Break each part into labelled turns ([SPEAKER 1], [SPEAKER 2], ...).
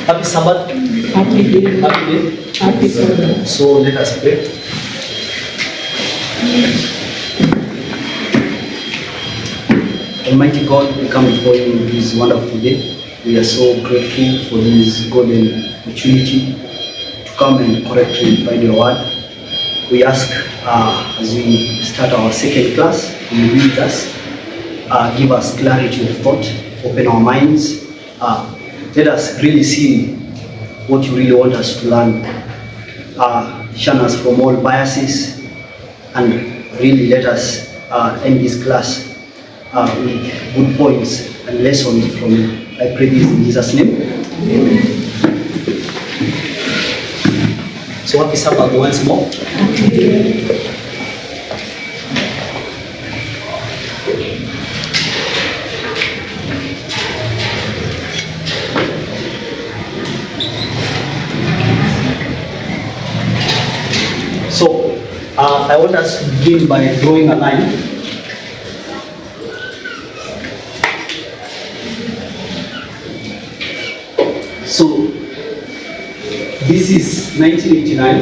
[SPEAKER 1] Happy Sabbath.
[SPEAKER 2] Happy day.
[SPEAKER 1] Happy day.
[SPEAKER 2] Happy Sabbath.
[SPEAKER 1] So let us pray. Almighty God, we come before you in this wonderful day. We are so grateful for this golden opportunity to come and correctly find your word. We ask as we start our second class, you be with us, give us clarity of thought, open our minds, let us really see what you really want us to learn. Shun us from all biases, and really let us end this class with good points and lessons from you. I pray this in Jesus' name. Amen. So happy Sabbath once more. So I want us to begin by drawing a line. So this is 1989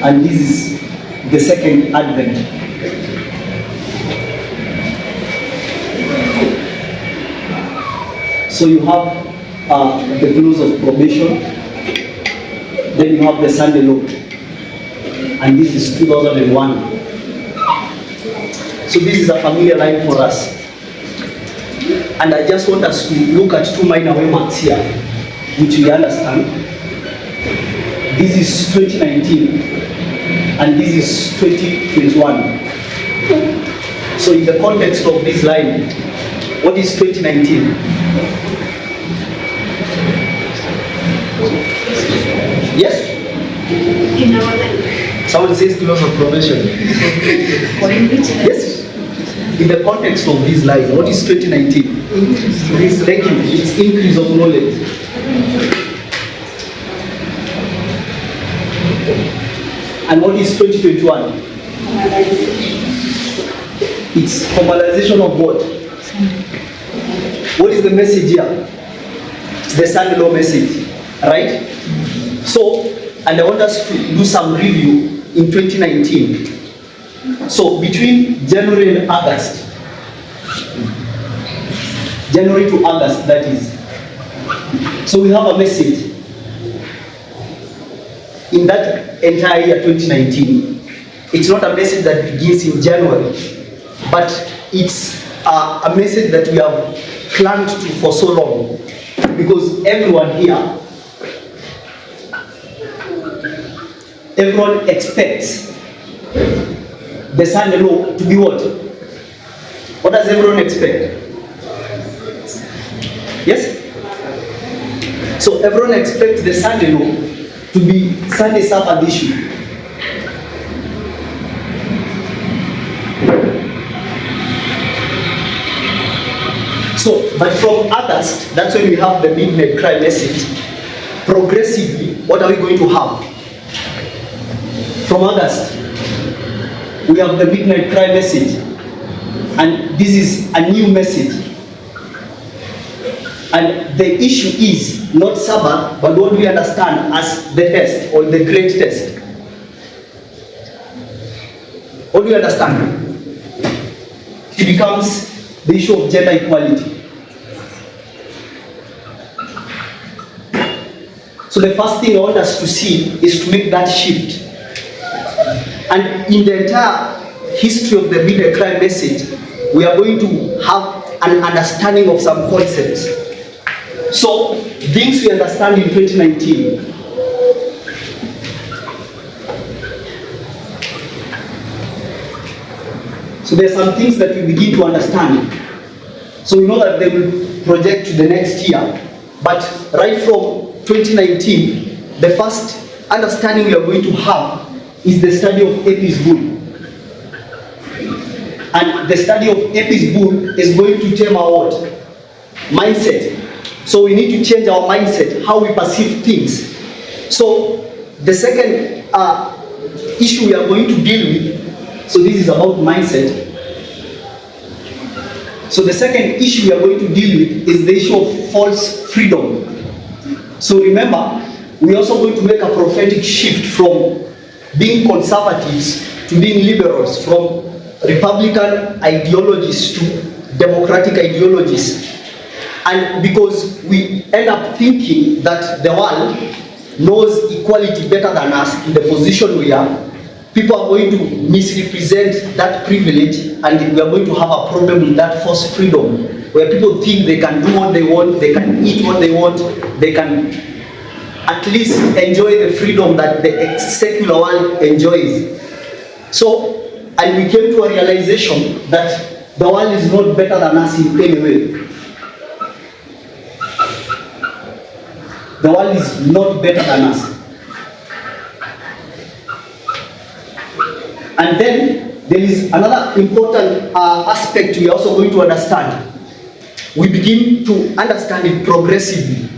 [SPEAKER 1] and this is the second Advent. So you have the close of probation, then you have the Sunday law, and this is 2001. So this is a familiar line for us. And I just want us to look at two minor waymarks here, which we understand. This is 2019, and this is 2021. So in the context of this line, what is 2019? Yes? Someone says close of probation. Yes? In the context of this line, what is 2019? Thank you. It's increase of knowledge. And what is 2021? It's formalization of what? What is the message here? The Sunday law message, right? So, and I want us to do some review in 2019. So between January and August, January to August, that is. So we have a message. In that entire year 2019, it's not a message that begins in January, but it's a message that we have clung to for so long, because everyone here, everyone expects the Sunday law to be what? What does everyone expect? Yes? So everyone expects the Sunday law to be Sunday Sabbath issue. So, but from August, that's when we have the midnight cry message. Progressively, what are we going to have? From August, we have the midnight cry message, and this is a new message. And the issue is not Sabbath, but what we understand as the test or the great test. What do we understand? It becomes the issue of gender equality. So the first thing I want us to see is to make that shift. And in the entire history of the midnight cry message, we are going to have an understanding of some concepts. So, things we understand in 2019. So there are some things that we begin to understand. So we know that they will project to the next year. But right from 2019, the first understanding we are going to have is the study of Epi's bull. And the study of Epi's bull is going to tell our what? Mindset. So we need to change our mindset, how we perceive things. So the second issue we are going to deal with, so this is about mindset. So the second issue we are going to deal with is the issue of false freedom. So remember, we're also going to make a prophetic shift from being conservatives to being liberals, from Republican ideologies to democratic ideologies. And because we end up thinking that the world knows equality better than us in the position we are, people are going to misrepresent that privilege, and we are going to have a problem with that false freedom, where people think they can do what they want, they can eat what they want, they can at least enjoy the freedom that the secular world enjoys. So, and we came to a realization that the world is not better than us in any way. The world is not better than us. And then there is another important aspect we are also going to understand. We begin to understand it progressively.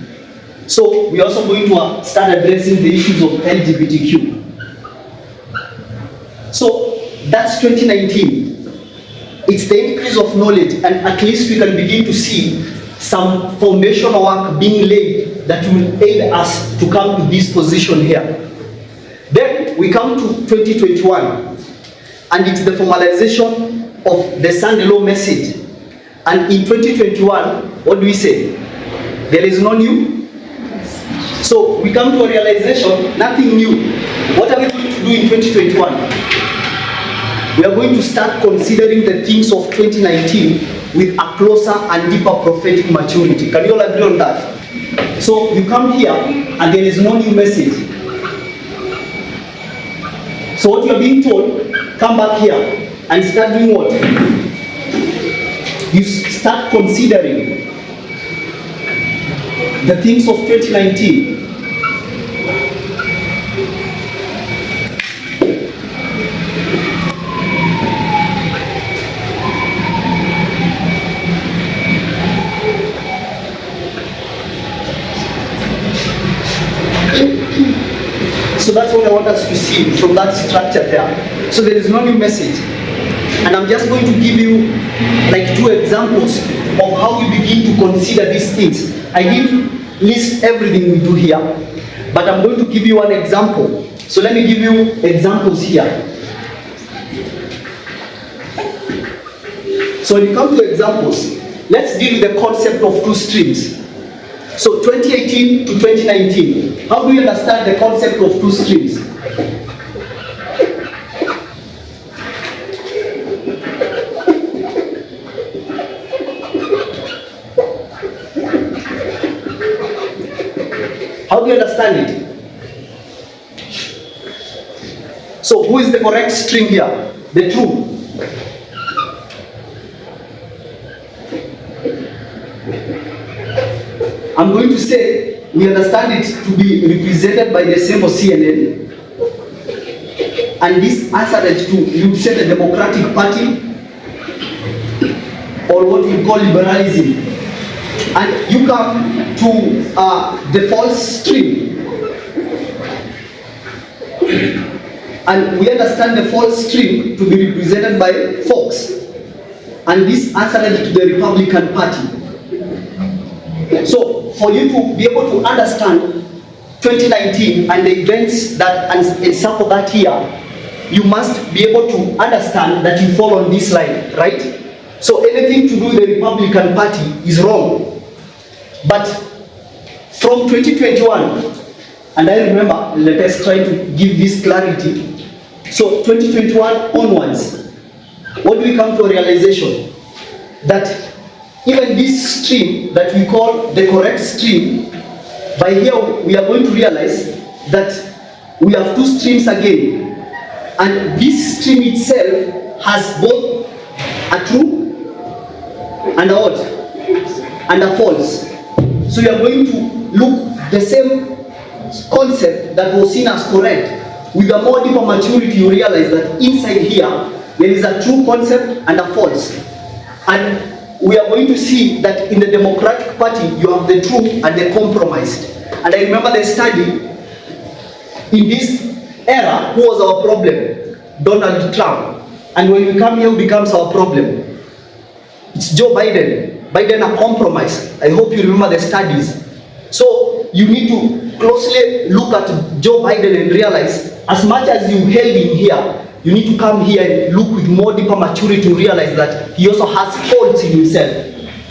[SPEAKER 1] So we are also going to start addressing the issues of LGBTQ. So that's 2019. It's the increase of knowledge, and at least we can begin to see some foundational work being laid that will aid us to come to this position here. Then we come to 2021. And it's the formalization of the Sunday law message. And in 2021, what do we say? There is no new. So we come to a realization, nothing new. What are we going to do in 2021? We are going to start considering the things of 2019 with a closer and deeper prophetic maturity. Can you all agree on that? So you come here and there is no new message. So what you are being told, come back here and start doing what? You start considering the things of 2019. So that's what I want us to see from that structure there. So there is no new message. And I'm just going to give you like 2 examples of how we begin to consider these things. I didn't list everything we do here, but I'm going to give you one example. So let me give you examples here. So when you come to examples, let's deal with the concept of 2 streams. So 2018 to 2019, how do you understand the concept of 2 streams? How do you understand it? So who is the correct stream here? The true. I'm going to say we understand it to be represented by the symbol CNN, and this answers to represent the Democratic Party, or what we call liberalism. And you come to the false stream, and we understand the false stream to be represented by Fox, and this answers to the Republican Party. So, for you to be able to understand 2019 and the events that encircle that year, you must be able to understand that you fall on this line, right? So anything to do with the Republican Party is wrong. But from 2021, and I remember, let us try to give this clarity. So 2021 onwards, what do we come to a realization? That even this stream that we call the correct stream, by here we are going to realize that we have 2 streams again. And this stream itself has both a true and a what? And a false. So we are going to look the same concept that was seen as correct. With a more deeper maturity, you realize that inside here, there is a true concept and a false. And we are going to see that in the Democratic Party, you have the true and the compromised. And I remember the study, in this era, who was our problem? Donald Trump. And when we come here, who becomes our problem? It's Joe Biden. Biden a compromise. I hope you remember the studies. So you need to closely look at Joe Biden and realize, as much as you held him here, you need to come here and look with more deeper maturity to realize that he also has faults in himself.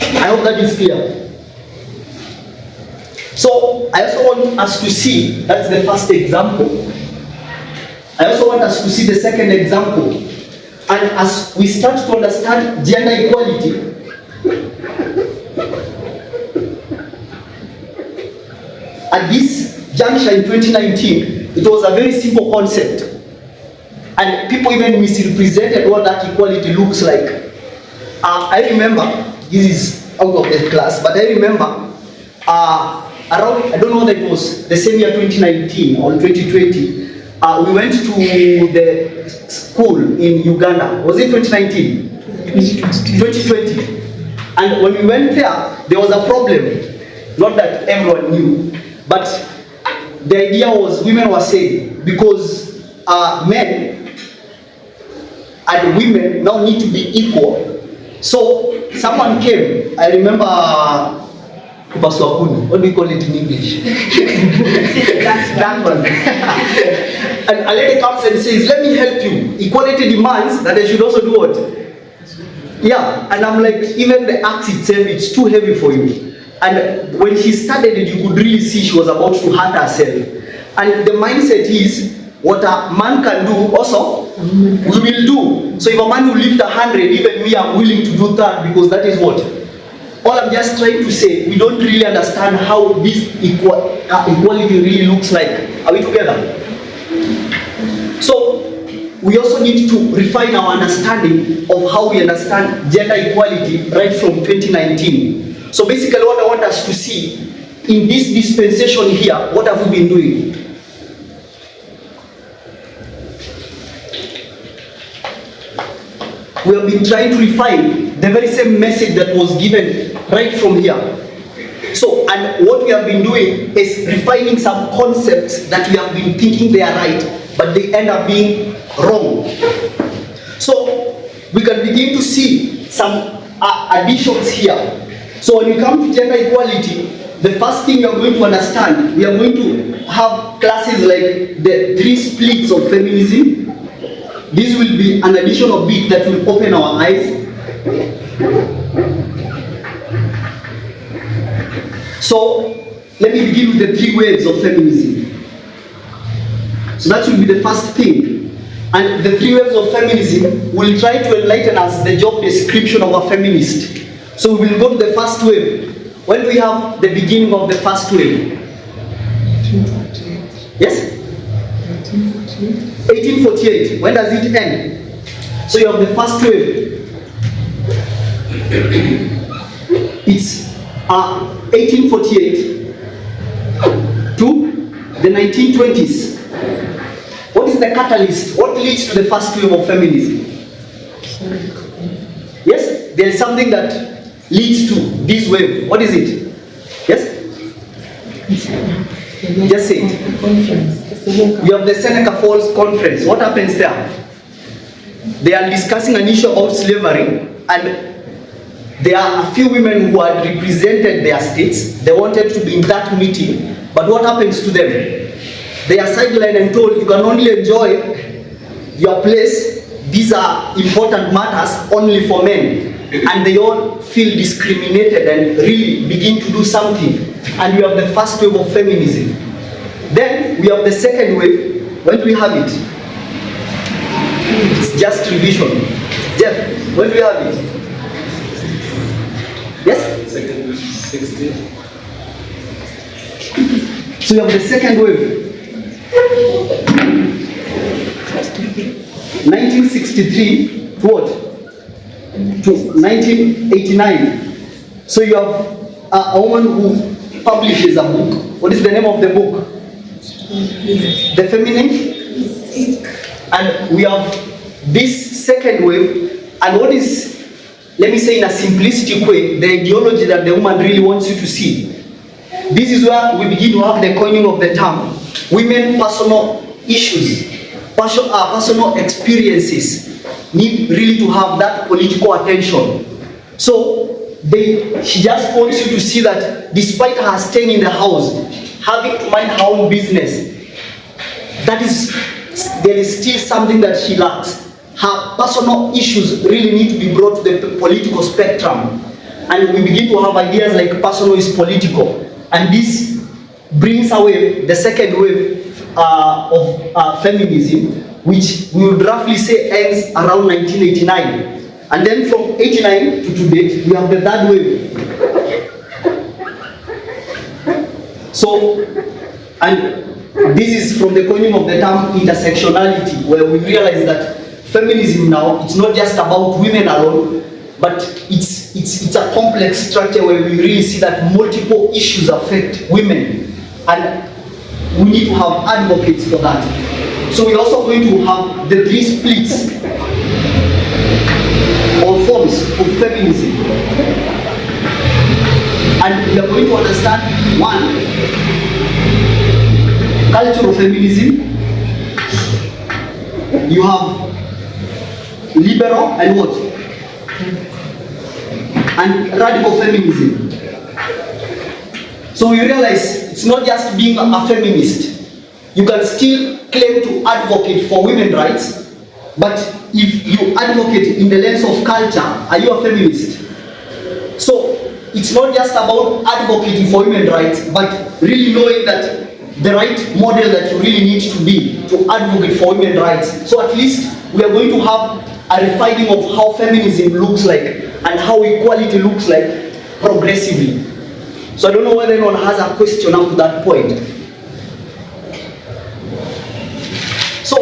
[SPEAKER 1] I hope that is clear. So I also want us to see, that's the first example. I also want us to see the second example. And as we start to understand gender equality, at this juncture in 2019, it was a very simple concept. And people even misrepresented what that equality looks like. I remember, this is out of the class, but I remember around, I don't know whether it was the same year 2019 or 2020, we went to the school in Uganda. Was it 2019? 2020. And when we went there was a problem. Not that everyone knew, but the idea was women were saying, because men and women now need to be equal. So someone came, I remember, what do we call it in English? That one. And a lady comes and says, let me help you. Equality demands that I should also do what? Yeah, and I'm like, even the act itself, it's too heavy for you. And when she started it, you could really see she was about to hurt herself. And the mindset is, what a man can do, also, we will do. So if a man will lift 100, even me, I'm willing to do that, because that is what? All I'm just trying to say, we don't really understand how this equality really looks like. Are we together? So, we also need to refine our understanding of how we understand gender equality right from 2019. So basically what I want us to see, in this dispensation here, what have we been doing? We have been trying to refine the very same message that was given right from here. So, and what we have been doing is refining some concepts that we have been thinking they are right, but they end up being wrong. So, we can begin to see some additions here. So, when we come to gender equality, the first thing you are going to understand, we are going to have classes like the 3 splits of feminism. This will be an additional bit that will open our eyes. So, let me begin with the 3 waves of feminism. So that will be the first thing. And the 3 waves of feminism will try to enlighten us the job description of a feminist. So we will go to the first wave. When we have the beginning of the first wave?
[SPEAKER 2] 1848.
[SPEAKER 1] Yes? 1848. When does it end? So you have the first wave. It's 1848 to the 1920s. What is the catalyst? What leads to the first wave of feminism? Yes? There is something that leads to this wave. What is it? Yes? Just say it. We have the Seneca Falls Conference. What happens there? They are discussing an issue about slavery, and there are a few women who had represented their states. They wanted to be in that meeting, but what happens to them? They are sidelined and told, you can only enjoy your place. These are important matters only for men. And they all feel discriminated and really begin to do something. And we have the first wave of feminism. Then we have the second wave. When do we have it? It's just revision. Jeff, when do we have it? Yes?
[SPEAKER 3] Second wave, 60.
[SPEAKER 1] So we have the second wave. 1963 to what? To 1989. So you have a woman who publishes a book. What is the name of the book? The Feminine. And we have this second wave. And what is, let me say in a simplistic way, the ideology that the woman really wants you to see. This is where we begin to have the coining of the term women personal issues, personal experiences need really to have that political attention. So she just wants you to see that despite her staying in the house, having to mind her own business, there is still something that she lacks. Her personal issues really need to be brought to the political spectrum, and we begin to have ideas like personal is political, and this brings away the second wave of feminism, which we would roughly say ends around 1989. And then from 89 to today, we have the third wave. So, and this is from the coining of the term intersectionality, where we realize that feminism now, it's not just about women alone, but it's a complex structure where we really see that multiple issues affect women, and we need to have advocates for that. So we're also going to have the three splits or forms of feminism. And we are going to understand, one, cultural feminism. You have liberal and what? And radical feminism. So we realize it's not just being a feminist. You can still claim to advocate for women's rights, but if you advocate in the lens of culture, are you a feminist? So it's not just about advocating for women's rights, but really knowing that the right model that you really need to be to advocate for women's rights. So at least we are going to have a refining of how feminism looks like and how equality looks like progressively. So I don't know whether anyone has a question up to that point. So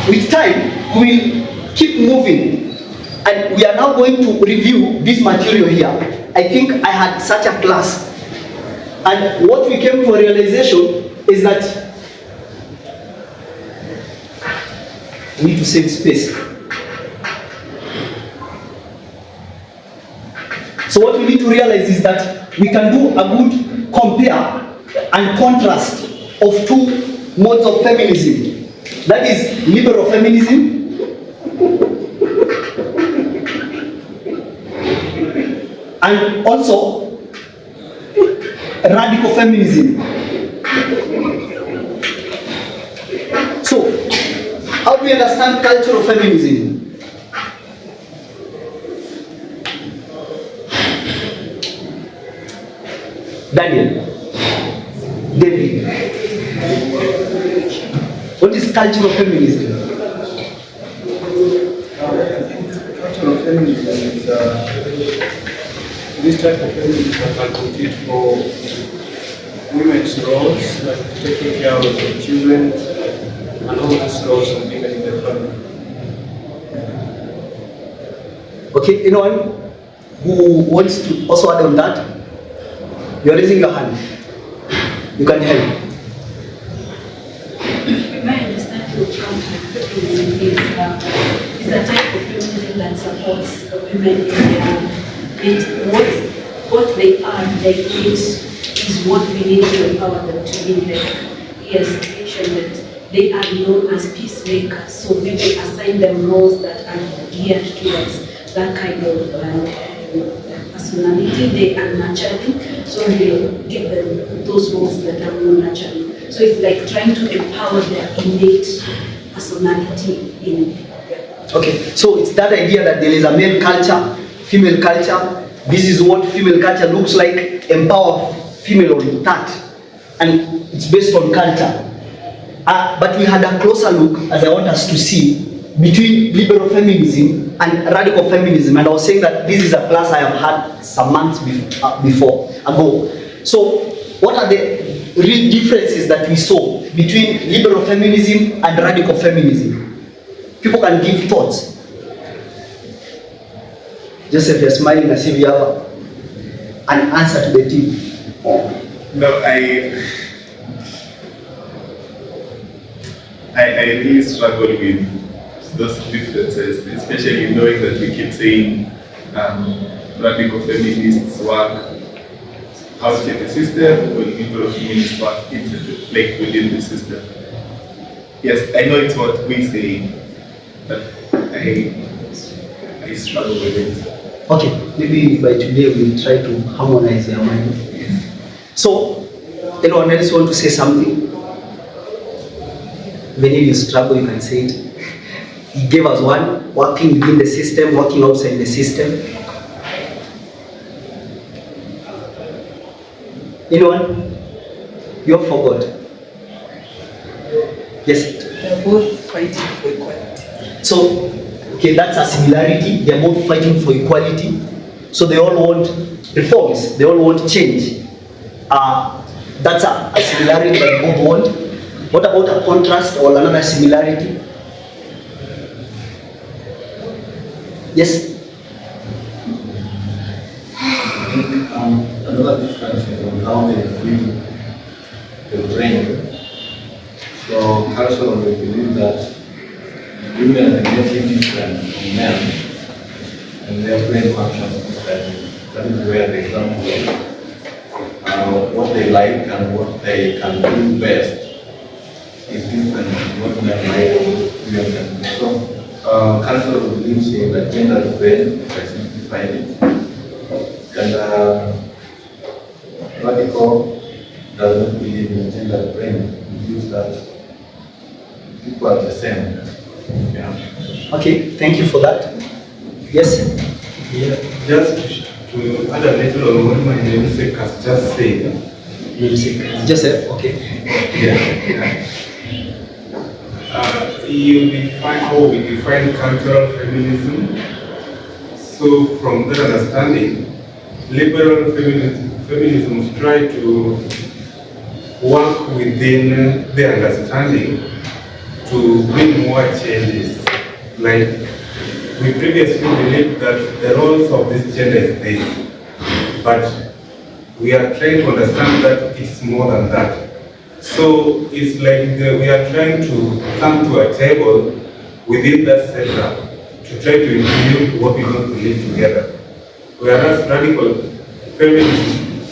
[SPEAKER 1] with time, we will keep moving, and we are now going to review this material here. I think I had such a class, and what we came to a realization is that we need to save space. So what we need to realize is that we can do a good compare and contrast of two modes of feminism. That is liberal feminism and also radical feminism. So, how do we understand cultural feminism? Daniel, David, what is cultural feminism?
[SPEAKER 3] Cultural feminism is this type of feminism that advocate for women's roles, like taking care of the children and all these roles of women in the family.
[SPEAKER 1] Okay, anyone who wants to also add on that? You are raising your hand. You can help.
[SPEAKER 2] My understanding of feminism is a type of feminism that supports women in what they are. Like it is what we need to empower them to be. Like he has mentioned that they are known as peacemakers, so we will assign them roles that are geared towards that kind of personality. They are nurturing, so we'll give them those roles that are more nurturing. So it's like trying to empower their innate personality in them.
[SPEAKER 1] Okay, so it's that idea that there is a male culture, female culture. This is what female culture looks like. Empower female on that, and it's based on culture. But we had a closer look, as I want us to see, between liberal feminism and radical feminism. And I was saying that this is a class I have had some months ago. So what are the real differences that we saw between liberal feminism and radical feminism? People can give thoughts. Joseph, you're smiling as if you have an answer to the team.
[SPEAKER 4] No, I really struggle with those differences, especially knowing that we keep saying radical feminists work outside the system, or liberal feminists work within the system. Yes, I know it's what we say, but I struggle with it.
[SPEAKER 1] Okay, maybe by today we'll try to harmonize your mind.
[SPEAKER 4] Yes.
[SPEAKER 1] So, anyone else want to say something? When you struggle, you can say it. He gave us one, working within the system, working outside the system. Anyone? You have forgot. Yes?
[SPEAKER 5] They're both fighting for equality.
[SPEAKER 1] So, okay, that's a similarity. They're both fighting for equality. So they all want reforms. They all want change. That's a similarity that they both want. What about a contrast or another similarity? Yes?
[SPEAKER 6] I think another difference is on how they view the brain. So culturally, we believe that women are genetically different from men, and their brain functions differently. That is where the example of what they like and what they can do best is different from what men like and women can do. So cultural beliefs say that gender brain, if I simplify it, and radical does not believe in gender brain. It believes that people are the same. Yeah.
[SPEAKER 1] Okay, thank you for that. Yes?
[SPEAKER 7] Yeah, just to add a little on what my namesake has just said.
[SPEAKER 1] Joseph, okay.
[SPEAKER 7] Yeah. You define how we define cultural feminism. So from that understanding, liberal feminism try to work within their understanding to bring more changes. Like we previously believed that the roles of this gender is this, but we are trying to understand that it's more than that. So it's like we are trying to come to a table within that setup to try to include what we want to live together. Whereas radical feminism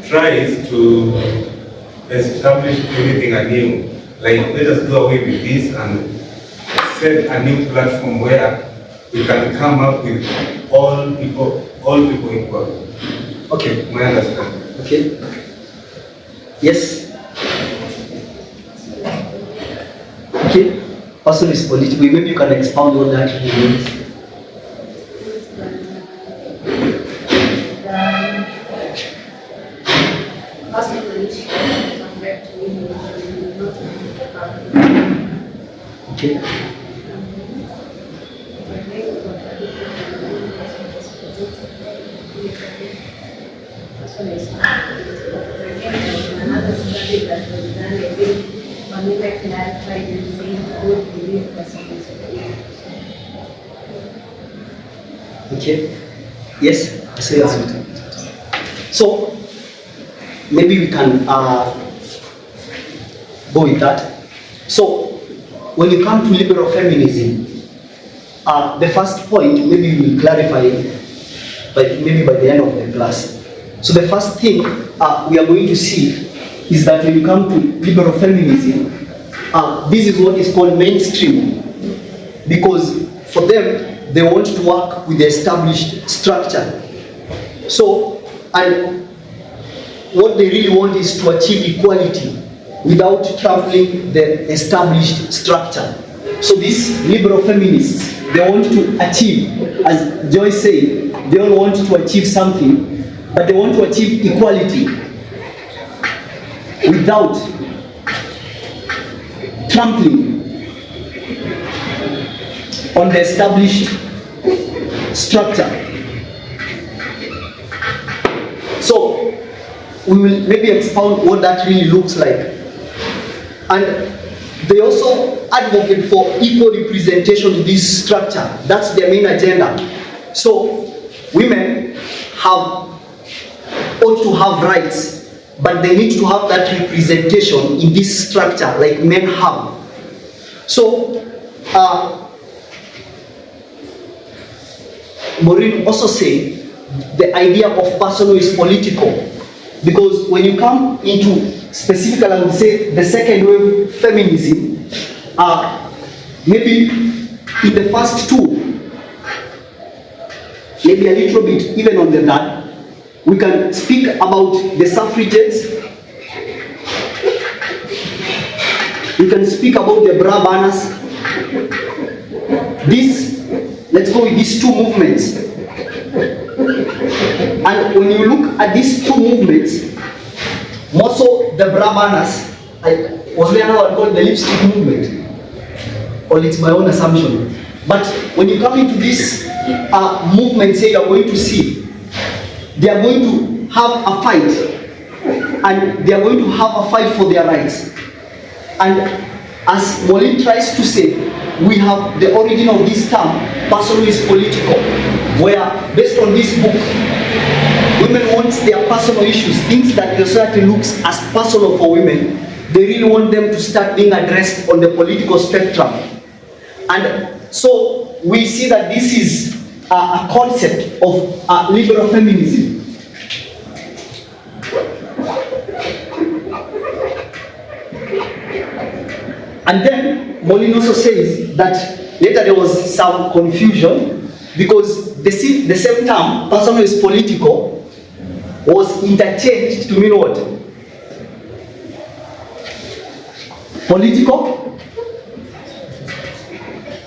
[SPEAKER 7] tries to establish everything anew. Like, let us do away with this and set a new platform where we can come up with all people equal.
[SPEAKER 1] Okay.
[SPEAKER 7] My understanding.
[SPEAKER 1] Okay. Yes? Okay. Person is political. Maybe you can expound on that means. Okay.
[SPEAKER 2] Another study that was done, I think, Pamela clarified and said, good belief person is
[SPEAKER 1] Okay. Yes? I say yes. So, maybe we can go with that. So, when you come to liberal feminism, the first point, maybe we will clarify maybe by the end of the class. So the first thing we are going to see is that when you come to liberal feminism, this is what is called mainstream, because for them, they want to work with the established structure. So, and what they really want is to achieve equality without trampling the established structure. So these liberal feminists, they want to achieve, as Joyce said, they all want to achieve something, but they want to achieve equality without trampling on the established structure. So we will maybe expound what that really looks like. And they also advocate for equal representation to this structure. That's their main agenda. So women ought to have rights, but they need to have that representation in this structure like men have. So Maureen also said the idea of person who is political, because when you come into specifically, I would say the second wave feminism, maybe in the first two, maybe a little bit even on the third, We can speak about the suffragettes. We can speak about the bra banners. Let's go with these two movements. And when you look at these two movements, more so the bra banners, was there now called the lipstick movement? Or it's my own assumption. But when you come into this movement, say you're going to see, they are going to have a fight. And they are going to have a fight for their rights. And as Molin tries to say, we have the origin of this term, personal is political, where based on this book, women want their personal issues, things that the society looks as personal for women, they really want them to start being addressed on the political spectrum. And so we see that this is a concept of liberal feminism. And then Molin also says that later there was some confusion because the same term, personal is political, was interchanged to mean what? Political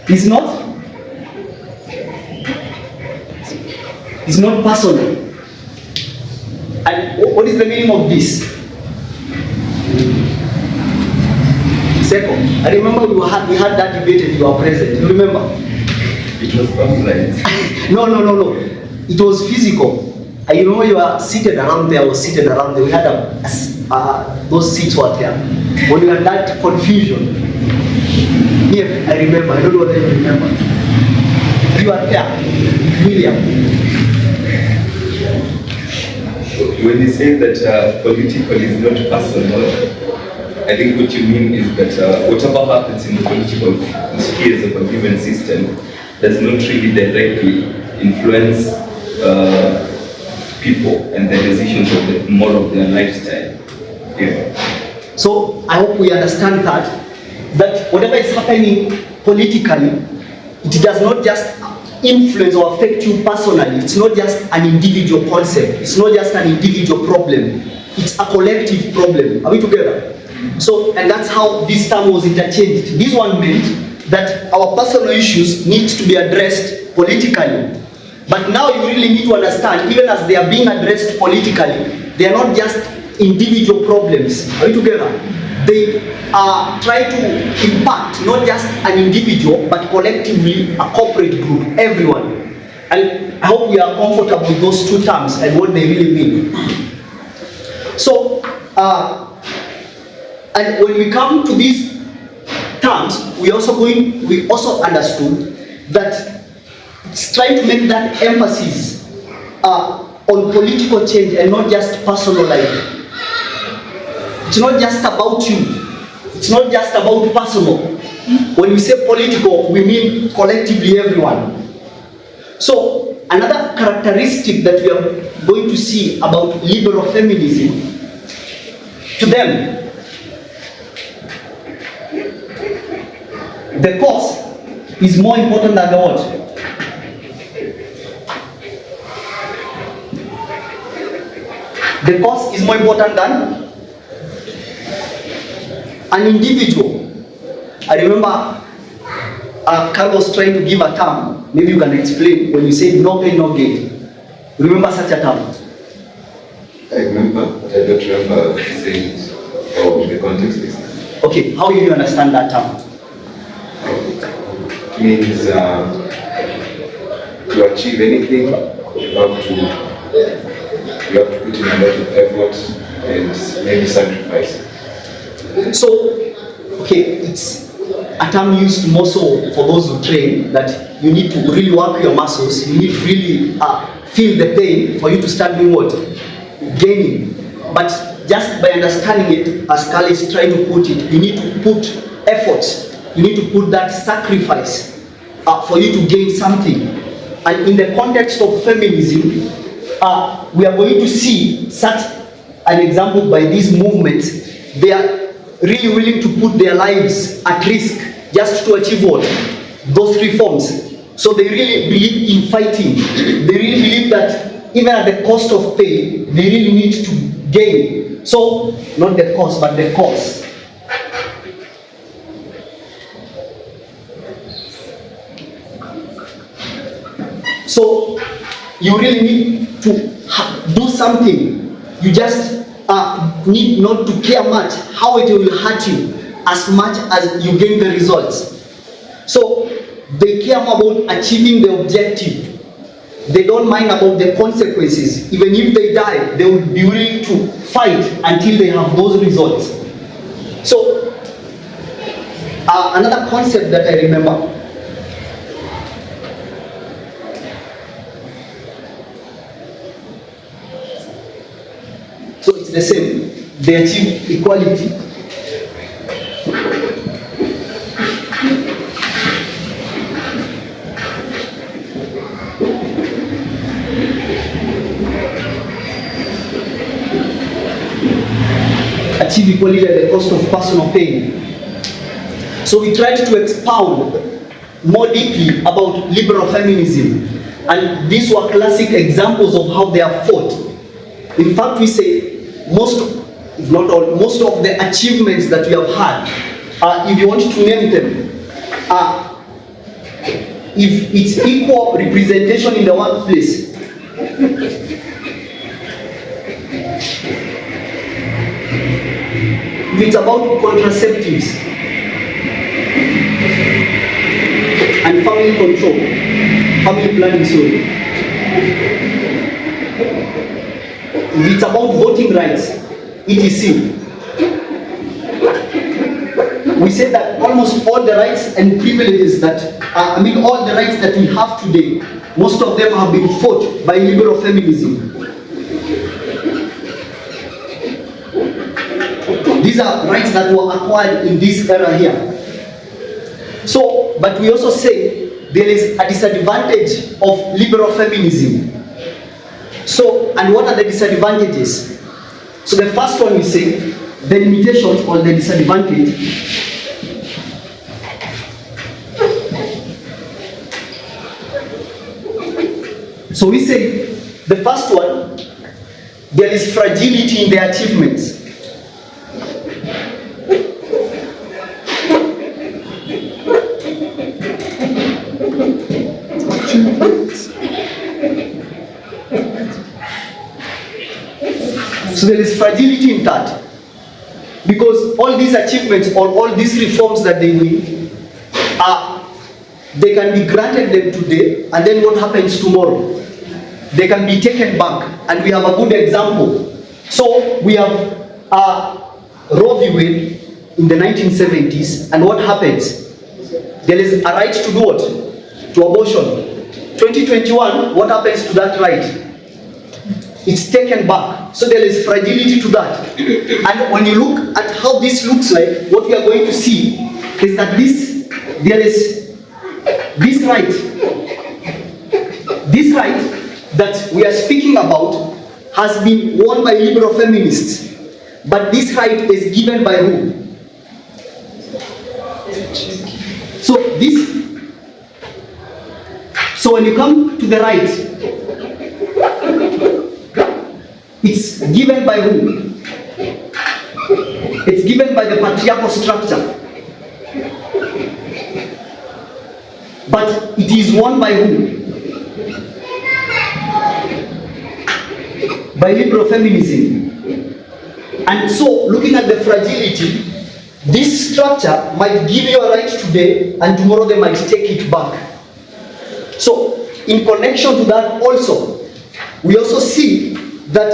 [SPEAKER 1] is not? It's not personal. And what is the meaning of this? Second, I remember we had that debate and you were present. You remember?
[SPEAKER 6] It was online.
[SPEAKER 1] No. It was physical. You know you are seated around there. I was seated around there. We had those seats were there. When we had that confusion, yeah, I remember. I don't know whether you remember. You are there, William.
[SPEAKER 6] When you say that political is not personal, I think what you mean is that whatever happens in the political spheres of a given system does not really directly influence people and the decisions of more of their lifestyle. Yeah.
[SPEAKER 1] So I hope we understand that whatever is happening politically, it does not just influence or affect you personally. It's not just an individual concept. It's not just an individual problem. It's a collective problem. Are we together? So, and that's how this term was interchanged. This one meant that our personal issues need to be addressed politically. But now you really need to understand, even as they are being addressed politically, they are not just individual problems. Are we together? They try to impact not just an individual, but collectively a corporate group, everyone. And I hope we are comfortable with those two terms and what they really mean. So, and when we come to these terms, we also understood that it's trying to make that emphasis on political change and not just personal life. It's not just about you. It's not just about personal. When we say political, we mean collectively everyone. So another characteristic that we are going to see about liberal feminism, to them, the cause is more important than the what? The cause is more important than an individual. I remember Carlos trying to give a term. Maybe you can explain when you say no pain, no gain. Remember such a term?
[SPEAKER 6] I remember, but I don't remember saying it or the context is.
[SPEAKER 1] Okay, how do you understand that term?
[SPEAKER 6] It means to achieve anything, you have to put in a lot of effort and maybe sacrifice.
[SPEAKER 1] So, okay, it's a term used more so for those who train, that you need to really work your muscles, you need to really feel the pain for you to start doing what? Gaining. But just by understanding it, as Carl is trying to put it, you need to put efforts, you need to put that sacrifice for you to gain something. And in the context of feminism, we are going to see such an example by these movements. They are really willing to put their lives at risk just to achieve what? Those reforms. So they really believe in fighting. They really believe that even at the cost of pay, they really need to gain. So, not the cost, but the cause. So, you really need to do something. You just need not to care much how it will hurt you as much as you gain the results. So, they care more about achieving the objective. They don't mind about the consequences. Even if they die, they will be willing to fight until they have those results. So, another concept that I remember. So it's the same. They achieve equality. Achieve equality at the cost of personal pain. So we tried to expound more deeply about liberal feminism, and these were classic examples of how they are fought. In fact, we say most, if not all, most of the achievements that we have had, if you want to name them, if it's equal representation in the workplace, if it's about contraceptives and family control, family planning, sorry. If it's about voting rights, etc. We say that almost all the rights and privileges that, all the rights that we have today, most of them have been fought by liberal feminism. These are rights that were acquired in this era here. So, but we also say there is a disadvantage of liberal feminism. So, and what are the disadvantages? So the first one we say, the limitations or the disadvantage. So we say, the first one, there is fragility in the achievements. So there is fragility in that, because all these achievements or all these reforms that they need, they can be granted them today, and then what happens tomorrow? They can be taken back, and we have a good example. So we have Roe v. Wade in the 1970s, and what happens? There is a right to do what? To abortion. 2021, what happens to that right? It's taken back. So there is fragility to that. And when you look at how this looks like, what we are going to see is that there is this right that we are speaking about has been won by liberal feminists. But this right is given by who? So when you come to the right, it's given by who? It's given by the patriarchal structure. But it is won by who? By liberal feminism. And so, looking at the fragility, this structure might give you a right today, and tomorrow they might take it back. So, in connection to that also, we also see that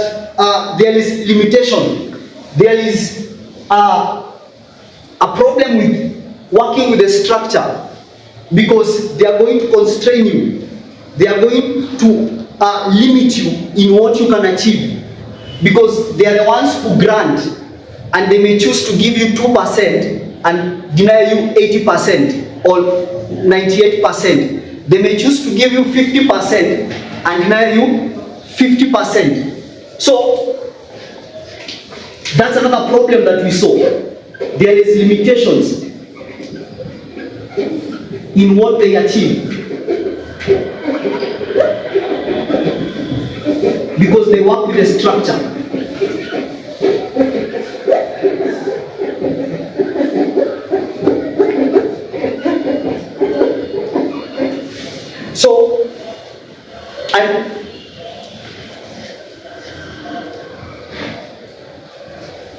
[SPEAKER 1] there is limitation. There is a problem with working with the structure, because they are going to constrain you. They are going to limit you in what you can achieve, because they are the ones who grant, and they may choose to give you 2% and deny you 80% or 98%. They may choose to give you 50% and deny you 50%. So that's another problem that we saw. There is limitations in what they achieve. work with the structure. So,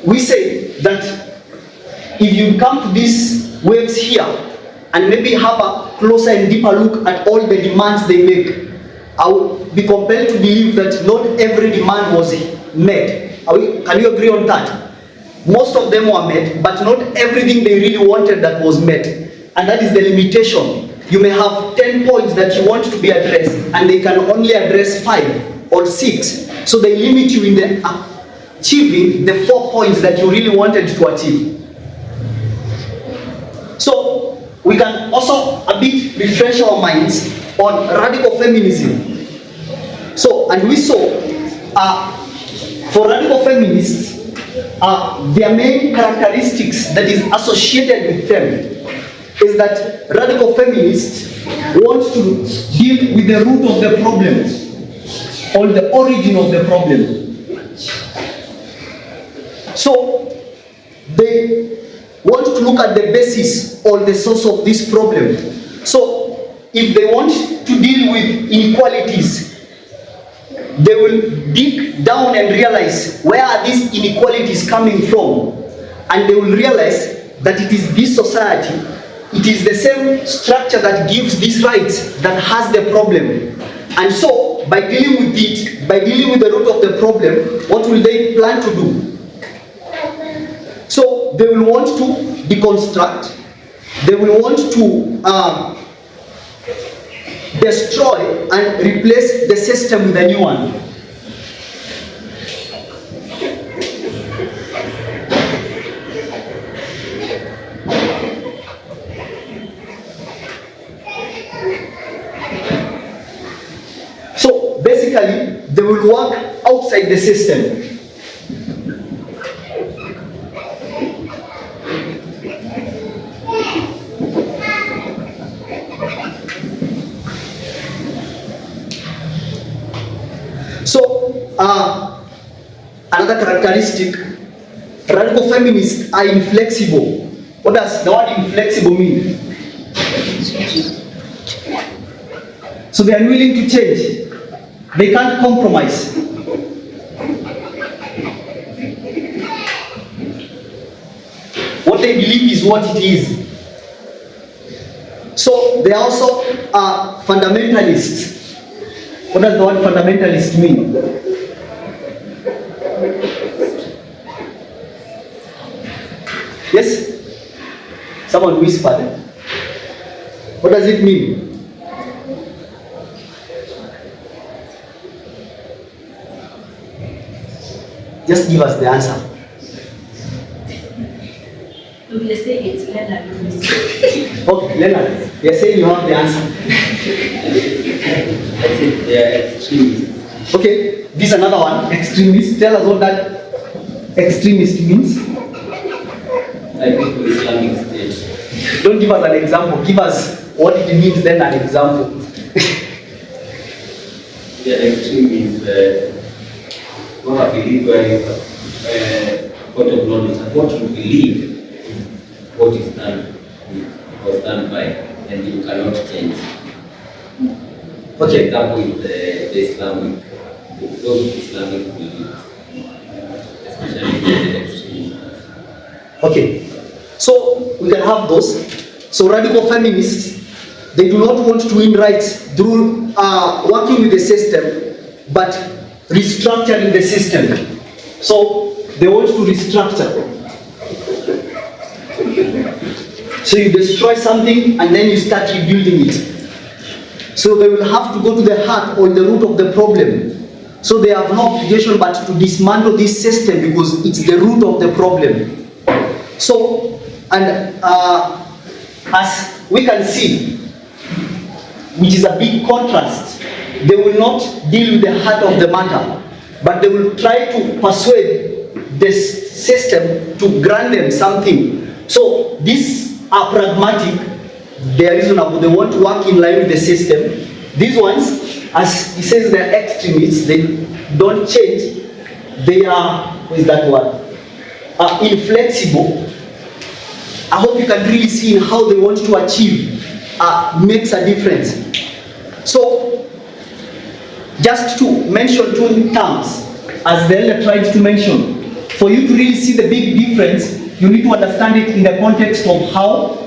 [SPEAKER 1] we say that if you come to these waves here and maybe have a closer and deeper look at all the demands they make, I would be compelled to believe that not every demand was met. Can you agree on that? Most of them were met, but not everything they really wanted that was met. And that is the limitation. You may have 10 points that you want to be addressed, and they can only address 5 or 6. So they limit you in the achieving the 4 points that you really wanted to achieve. So we can also a bit refresh our minds on radical feminism. So, and we saw for radical feminists, their main characteristics that is associated with them is that radical feminists want to deal with the root of the problem or the origin of the problem. So they want to look at the basis or the source of this problem. So if they want to deal with inequalities, they will dig down and realize where are these inequalities coming from, and they will realize that it is this society, it is the same structure that gives these rights that has the problem. And so by dealing with it, by dealing with the root of the problem, what will they plan to do? So they will want to deconstruct, they will want to destroy and replace the system with a new one. So basically, they will work outside the system. So, another characteristic, radical feminists are inflexible. What does the word inflexible mean? So they are unwilling to change. They can't compromise. What they believe is what it is. So they are also fundamentalists. What does the word fundamentalist mean? Yes? Someone whispered. What does it mean? Just give us the answer.
[SPEAKER 2] We are saying it's Leonard.
[SPEAKER 1] Okay, Leonard, you are saying you have the answer.
[SPEAKER 6] I think they are extremists.
[SPEAKER 1] Okay, this is another one, extremist. Tell us what that extremist means.
[SPEAKER 6] I think for Islamic State.
[SPEAKER 1] Don't give us an example, give us what it means, then an example.
[SPEAKER 6] They are extremists. What I believe what of knowledge and what you believe is what is done was done by, and you cannot change.
[SPEAKER 1] Okay.
[SPEAKER 6] Example is the Islamic, those Islamic beliefs, especially the extreme.
[SPEAKER 1] Okay, so we can have those. So radical feminists, they do not want to win rights through working with the system, but restructuring the system. So they want to restructure. So you destroy something and then you start rebuilding it. So they will have to go to the heart or the root of the problem. So they have no obligation but to dismantle this system because it's the root of the problem. So, and as we can see, which is a big contrast, they will not deal with the heart of the matter, but they will try to persuade this system to grant them something. So these are pragmatic, they are reasonable, they want to work in line with the system. These ones, as he says, they're extremists, they don't change, they are, what is that word? Are inflexible. I hope you can really see in how they want to achieve makes a difference. So, just to mention two terms, as the elder tried to mention, for you to really see the big difference, you need to understand it in the context of how,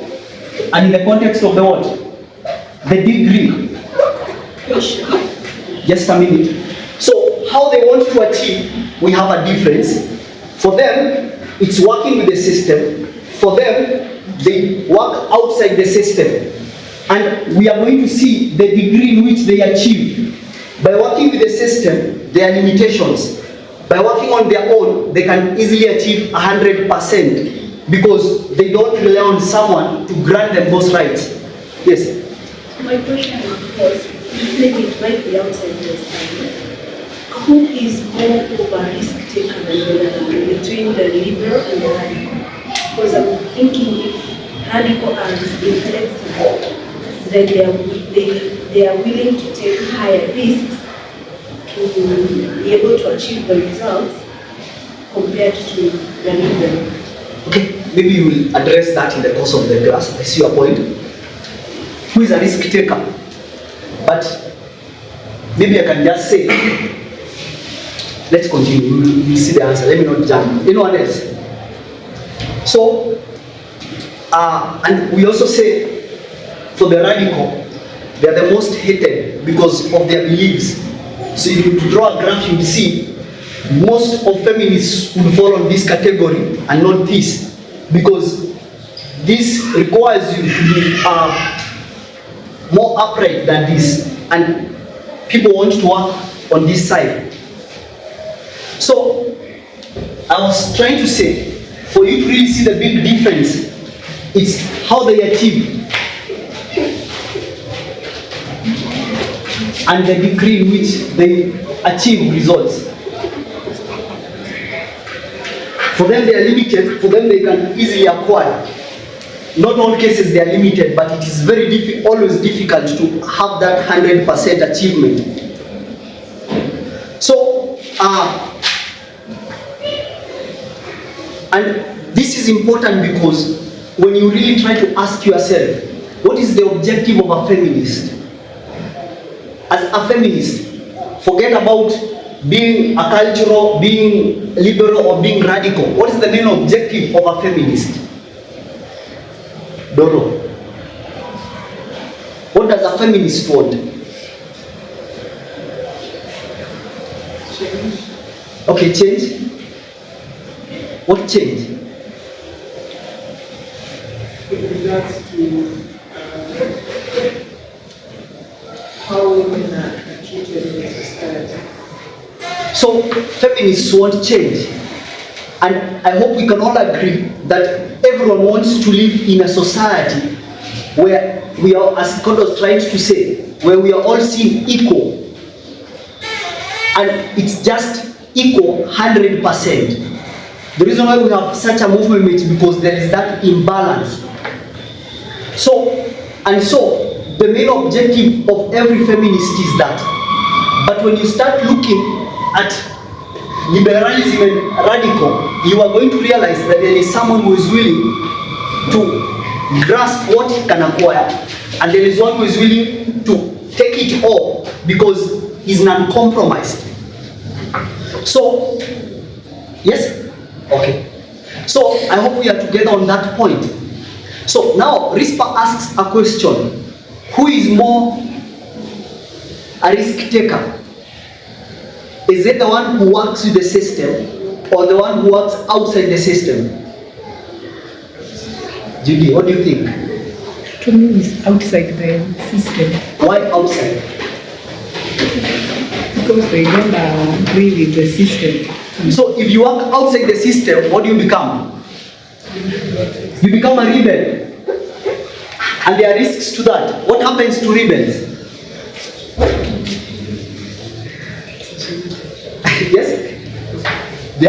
[SPEAKER 1] and in the context of the what? The degree. Just a minute. So, how they want to achieve, we have a difference. For them, it's working with the system. For them, they work outside the system. And we are going to see the degree in which they achieve. By working with the system, there are limitations. By working on their own, they can easily achieve 100% because they don't rely on someone to grant them those rights. Yes?
[SPEAKER 2] My question was, maybe it might be outside the study. Who is more of a risk taker between the liberal and the radical? Because I'm thinking if radical are inflexible, then they are willing to take higher risks to be able to achieve the results compared to the liberal.
[SPEAKER 1] Okay, maybe you will address that in the course of the class. I see your point. Who is a risk taker? But maybe I can just say, let's continue. We'll see the answer. Let me not jump. Anyone else? So, and we also say, for the radical, they are the most hated because of their beliefs. So if you draw a graph, you will see most of feminists would fall on this category and not this, because this requires you to be more upright than this, and people want to work on this side. So I was trying to say, for you to really see the big difference, it's how they achieve and the degree in which they achieve results. For them they are limited, for them they can easily acquire. Not all cases they are limited, but it is very always difficult to have that 100% achievement. So, and this is important because when you really try to ask yourself, what is the objective of a feminist? As a feminist, forget about being a cultural, being liberal, or being radical. What is the main objective of a feminist? Don't know. What does a feminist want?
[SPEAKER 5] Change.
[SPEAKER 1] Okay, change. What change?
[SPEAKER 5] With regards to how women are treated in society.
[SPEAKER 1] So, feminists want change. And I hope we can all agree that everyone wants to live in a society where we are, as God was trying to say, where we are all seen equal. And it's just equal 100%. The reason why we have such a movement is because there is that imbalance. So, the main objective of every feminist is that. But when you start looking at liberalism and radical, you are going to realize that there is someone who is willing to grasp what he can acquire, and there is one who is willing to take it all because he's non-compromised. So, yes? Okay. So, I hope we are together on that point. So, now, Rispa asks a question. Who is more a risk taker? Is it the one who works with the system or the one who works outside the system? Judy, what do you think?
[SPEAKER 5] To me, it's outside the system.
[SPEAKER 1] Why outside?
[SPEAKER 5] Because they don't agree with the system.
[SPEAKER 1] So if you work outside the system, what do you become? You become a rebel. And there are risks to that. What happens to rebels? Yes? They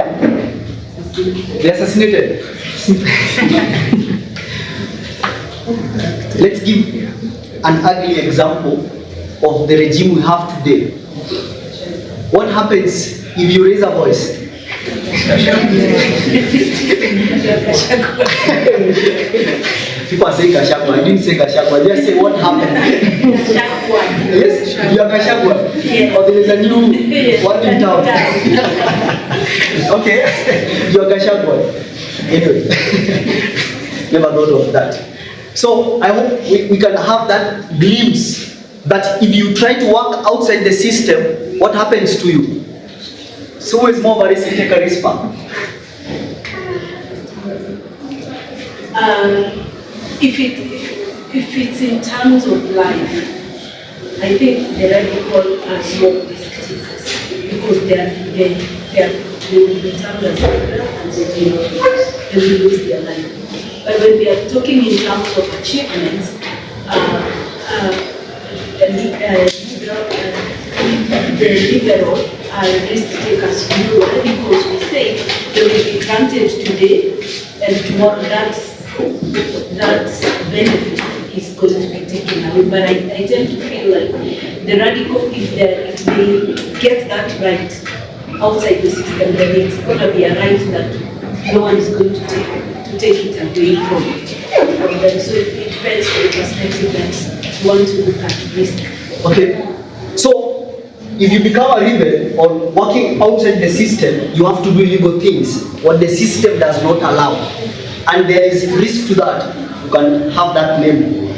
[SPEAKER 1] are assassinated. Let's give an ugly example of the regime we have today. What happens if you raise a voice? People are saying Gashagwa. I didn't say Gashagwa. Just say what happened. Yes, you are Gashagwa.
[SPEAKER 2] Yes.
[SPEAKER 1] Or there is a new one in town. Okay, you are Gashagwa. Anyway, never thought of that. So I hope we can have that glimpse that if you try to work outside the system, what happens to you? So it's more very take a risk.
[SPEAKER 2] If it's in terms of life, I think the radical are more risk takers because they will be termed as rebel and they will lose their life. But when we are talking in terms of achievements, the liberal are risk takers because we say they will be granted today and tomorrow that benefit is going to be taken away. But I tend to feel like the radical, if they get that right outside the system, then it's going to be a right that no one is going to take it away from them. So it depends on the perspective that you want to look at risk.
[SPEAKER 1] Okay, so if you become a rebel or working outside the system, you have to do illegal things, what the system does not allow. And there is risk to that. You can have that label.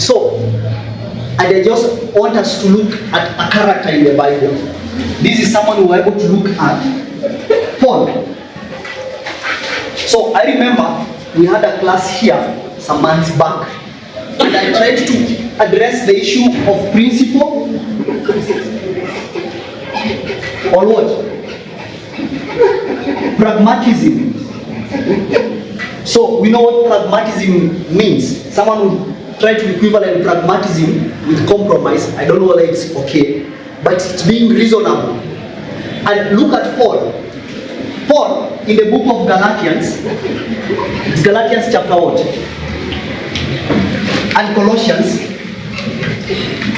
[SPEAKER 1] So, and I just want us to look at a character in the Bible. This is someone who we're able to look at. Paul. So I remember we had a class here some months back, and I tried to address the issue of principle or what? Pragmatism. So we know what pragmatism means. Someone would try to equivalent pragmatism with compromise. I don't know whether it's okay, but it's being reasonable. And look at Paul. Paul, in the book of Galatians, it's Galatians chapter 1, and Colossians,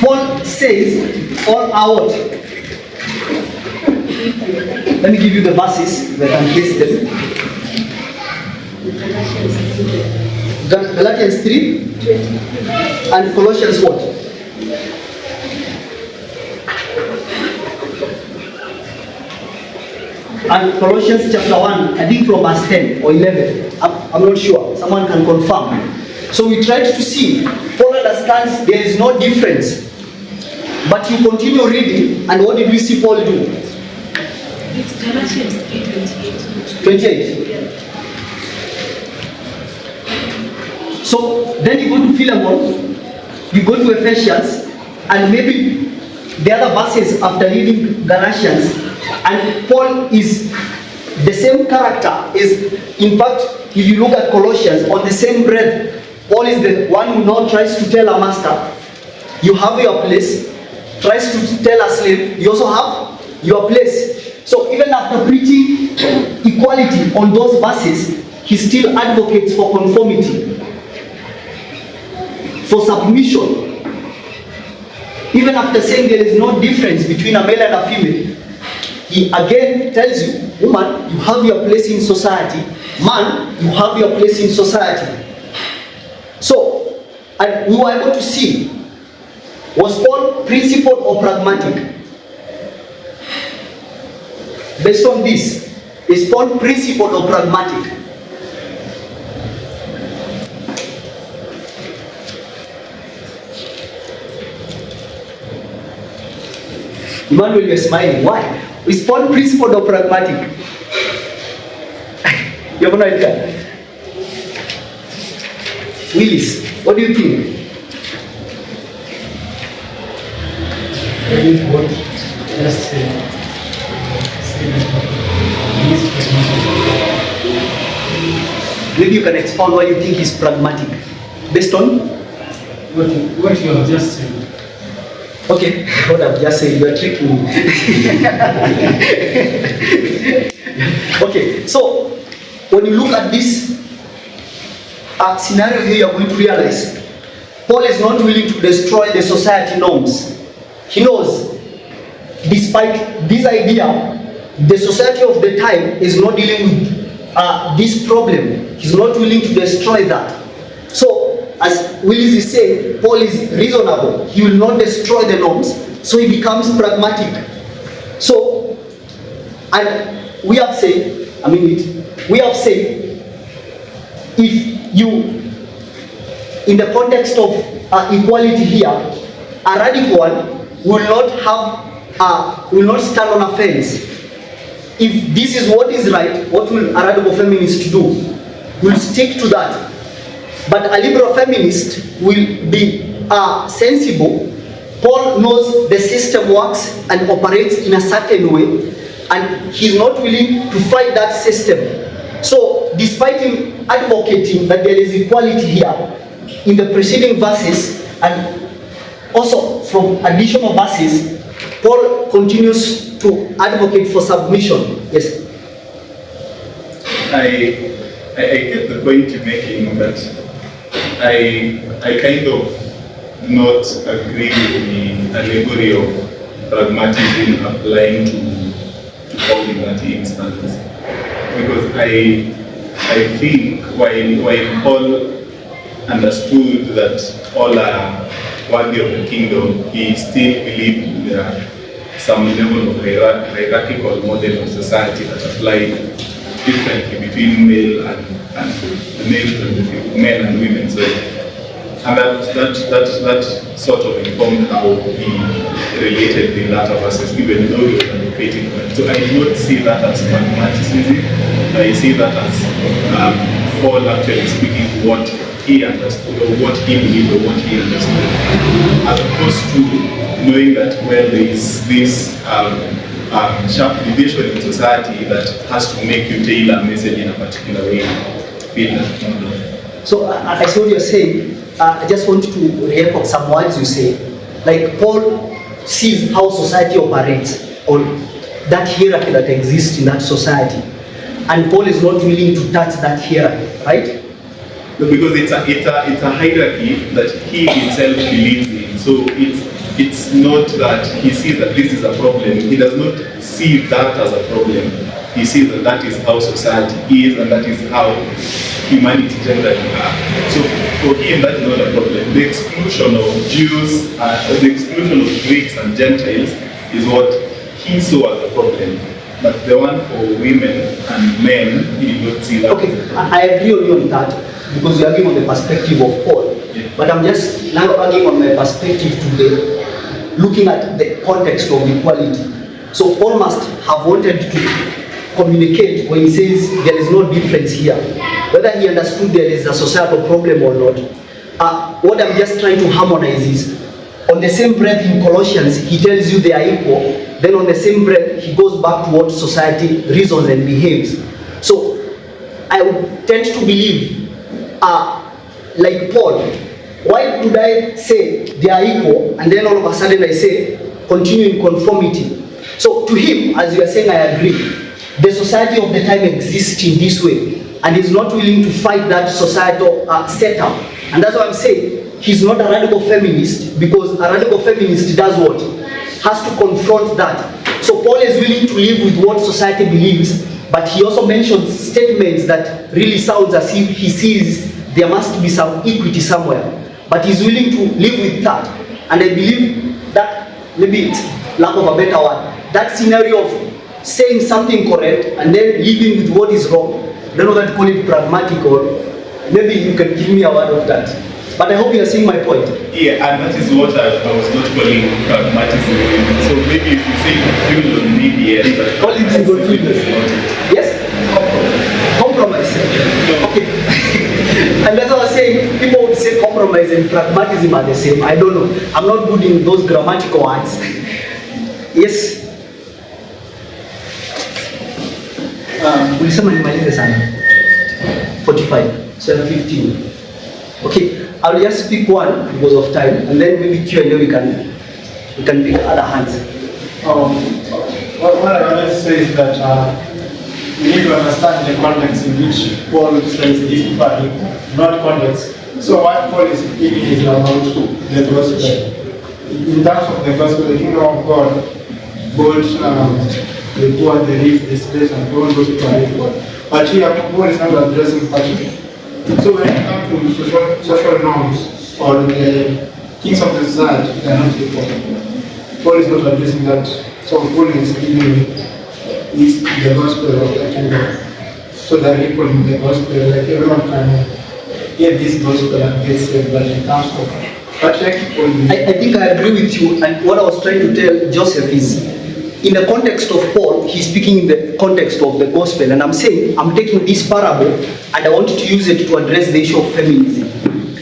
[SPEAKER 1] Paul says, all are what? Let me give you the verses, we can place them. Galatians 3 and Colossians what? And Colossians chapter 1, I think from verse 10 or 11. I'm not sure. Someone can confirm. So we tried to see. Paul understands there is no difference. But you continue reading, and what did we see Paul do?
[SPEAKER 2] It's Galatians 3:28.
[SPEAKER 1] 28. So then you go to Philemon, you go to Ephesians, and maybe the other verses after reading Galatians, and Paul is the same character. Is in fact, if you look at Colossians, on the same breath, Paul is the one who now tries to tell a master, you have your place, tries to tell a slave, you also have your place. So even after preaching equality on those verses, he still advocates for conformity, for submission. Even after saying there is no difference between a male and a female, he again tells you, woman, you have your place in society. Man, you have your place in society. So, and we were able to see, was Paul principled or pragmatic? Based on this, is Paul principled or pragmatic? Emmanuel, you're smiling. Why? Is Paul principled or pragmatic? You have no idea. Willis, what do you think?
[SPEAKER 3] I think what just said
[SPEAKER 1] Maybe you can expound why you think he's pragmatic. Based on?
[SPEAKER 3] what you have just said.
[SPEAKER 1] Okay, what I've just said, you are tricking me. Okay, so when you look at this scenario here, you're going to realize Paul is not willing to destroy the society norms. He knows despite this idea, the society of the time is not dealing with this problem. He's not willing to destroy that. So, as Willis is saying, Paul is reasonable. He will not destroy the norms, so he becomes pragmatic. So, and we have said, if you, in the context of equality here, a radical one will not stand on a fence. If this is what is right, what will a radical feminist do? Will stick to that. But a liberal feminist will be sensible. Paul knows the system works and operates in a certain way, and he's not willing to fight that system. So, despite him advocating that there is equality here, in the preceding verses, and also from additional verses, Paul continues to advocate for submission. Yes?
[SPEAKER 4] I get the point you're making, but I kind of not agree with the allegory of pragmatism applying to Paul in that instance. Because I think while Paul understood that all are worthy of the kingdom, he still believed there are some level of hierarchical model of society that applied differently between male and men and women. So, and that sort of informed how he related the latter verses, even though he was advocating for it. So I do not see that as pragmatism. I see that as Paul actually speaking to what he understood, or what he believed, or what he understood, as opposed to knowing that, well, there is this sharp division in society that has to make you tailor a message in a particular way.
[SPEAKER 1] So I see what you're saying. I just want to re-echo some words you say. Like Paul sees how society operates, or that hierarchy that exists in that society, and Paul is not willing to touch that hierarchy, right?
[SPEAKER 4] No, because it's a hierarchy that he himself believes in. So it's not that he sees that this is a problem. He does not see that as a problem. He sees that that is how society is, and that is how humanity generally are. So for him, that is not a problem. The exclusion of Jews, the exclusion of Greeks and Gentiles is what he saw as a problem. But the one for women and men, he did not see that.
[SPEAKER 1] Okay, I agree on you on that, because you're arguing on the perspective of Paul. Yeah. But I'm just now arguing on my perspective today, looking at the context of equality. So Paul must have wanted to communicate when he says there is no difference here, whether he understood there is a societal problem or not. What I'm just trying to harmonize is, on the same breath in Colossians, he tells you they are equal, then on the same breath, he goes back to what society reasons and behaves. So I would tend to believe, like Paul, why would I say they are equal, and then all of a sudden I say continue in conformity? So to him, as you are saying, I agree. The society of the time exists in this way, and he's not willing to fight that societal setup. And that's why I'm saying he's not a radical feminist, because a radical feminist does what? Has to confront that. So Paul is willing to live with what society believes, but he also mentions statements that really sounds as if he sees there must be some equity somewhere. But he's willing to live with that. And I believe that, maybe it's lack of a better word, that scenario of saying something correct and then living with what is wrong, I don't know that to call it pragmatic, or maybe you can give me a word of that. But I hope you are seeing my point. Yeah,
[SPEAKER 4] and that is what I was not calling pragmatism. So maybe if you say confused on maybe, yes, but
[SPEAKER 1] call it confused. Yes? Compromise. No. Okay. And that's what I was saying, people would say compromise and pragmatism are the same. I don't know. I'm not good in those grammatical words. Yes? Ulisema nimalize sana. 45, so 15. Okay, I'll just pick one because of time, and then maybe Q&A we can pick other hands.
[SPEAKER 8] What I want to say is that we need to understand the context in which Paul says these people are equal, not context. So what Paul is speaking is about the gospel. In terms of the gospel, the kingdom of God, both the poor, the rich, the stressed, and all those people are equal. But here, Paul is not addressing party. So when it comes to social norms or the things of the society, they are not equal. Paul is not addressing that. So Paul is dealing with the gospel of the kingdom. So they're equal in the gospel, like everyone can get this gospel and get saved, but in terms of
[SPEAKER 1] I think I agree with you, and what I was trying to tell Joseph is, in the context of Paul, he's speaking in the context of the gospel, and I'm saying, I'm taking this parable, and I want to use it to address the issue of feminism.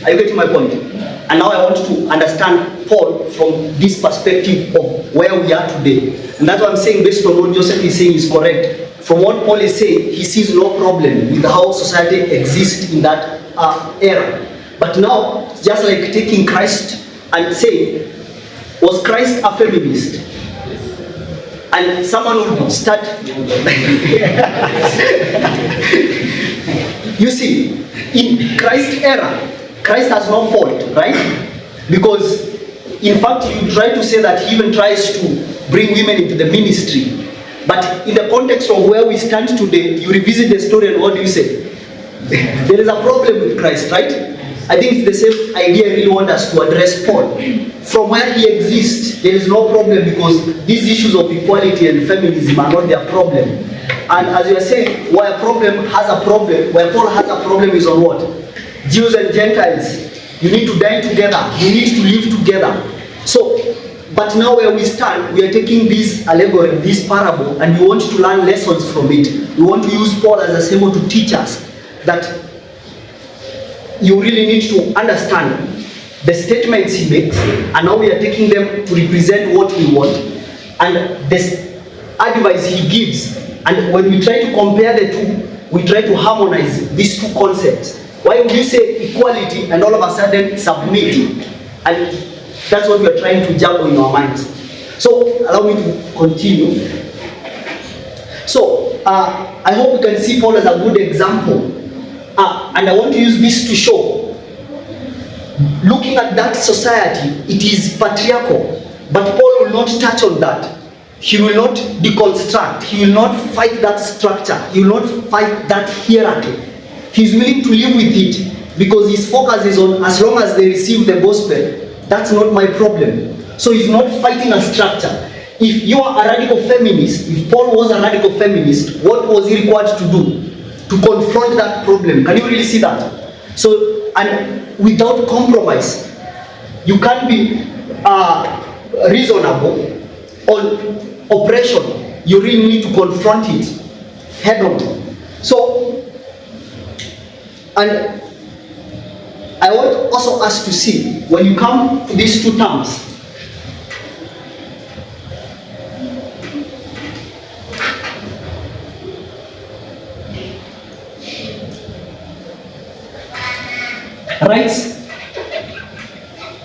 [SPEAKER 1] Are you getting my point? And now I want to understand Paul from this perspective of where we are today. And that's what I'm saying, based on what Joseph is saying is correct. From what Paul is saying, he sees no problem with how society exists in that era. But now, it's just like taking Christ and saying, was Christ a feminist? And someone would start. You see, in Christ's era, Christ has no fault, right? Because, in fact, you try to say that he even tries to bring women into the ministry. But in the context of where we stand today, you revisit the story and what do you say? There is a problem with Christ, right? I think it's the same idea I really want us to address Paul. From where he exists, there is no problem because these issues of equality and feminism are not their problem. And as you are saying, where a problem has a problem, where Paul has a problem is on what? Jews and Gentiles. You need to die together. You need to live together. So, but now where we stand, we are taking this allegory, this parable, and we want to learn lessons from it. We want to use Paul as a symbol to teach us that you really need to understand the statements he makes, and now we are taking them to represent what we want, and this advice he gives. And when we try to compare the two, we try to harmonize these two concepts. Why would you say equality and all of a sudden submit? And that's what we are trying to juggle in our minds. So allow me to continue. So I hope you can see Paul as a good example. And I want to use this to show, looking at that society, it is patriarchal, but Paul will not touch on that. He will not deconstruct, he will not fight that structure, he will not fight that hierarchy. He's willing to live with it because his focus is on, as long as they receive the gospel, that's not my problem. So he's not fighting a structure. If you are a radical feminist, if Paul was a radical feminist, what was he required to do? To confront that problem. Can you really see that? So, and without compromise, you can't be reasonable on oppression. You really need to confront it head on. So, and I want also us to see, when you come to these two terms, rights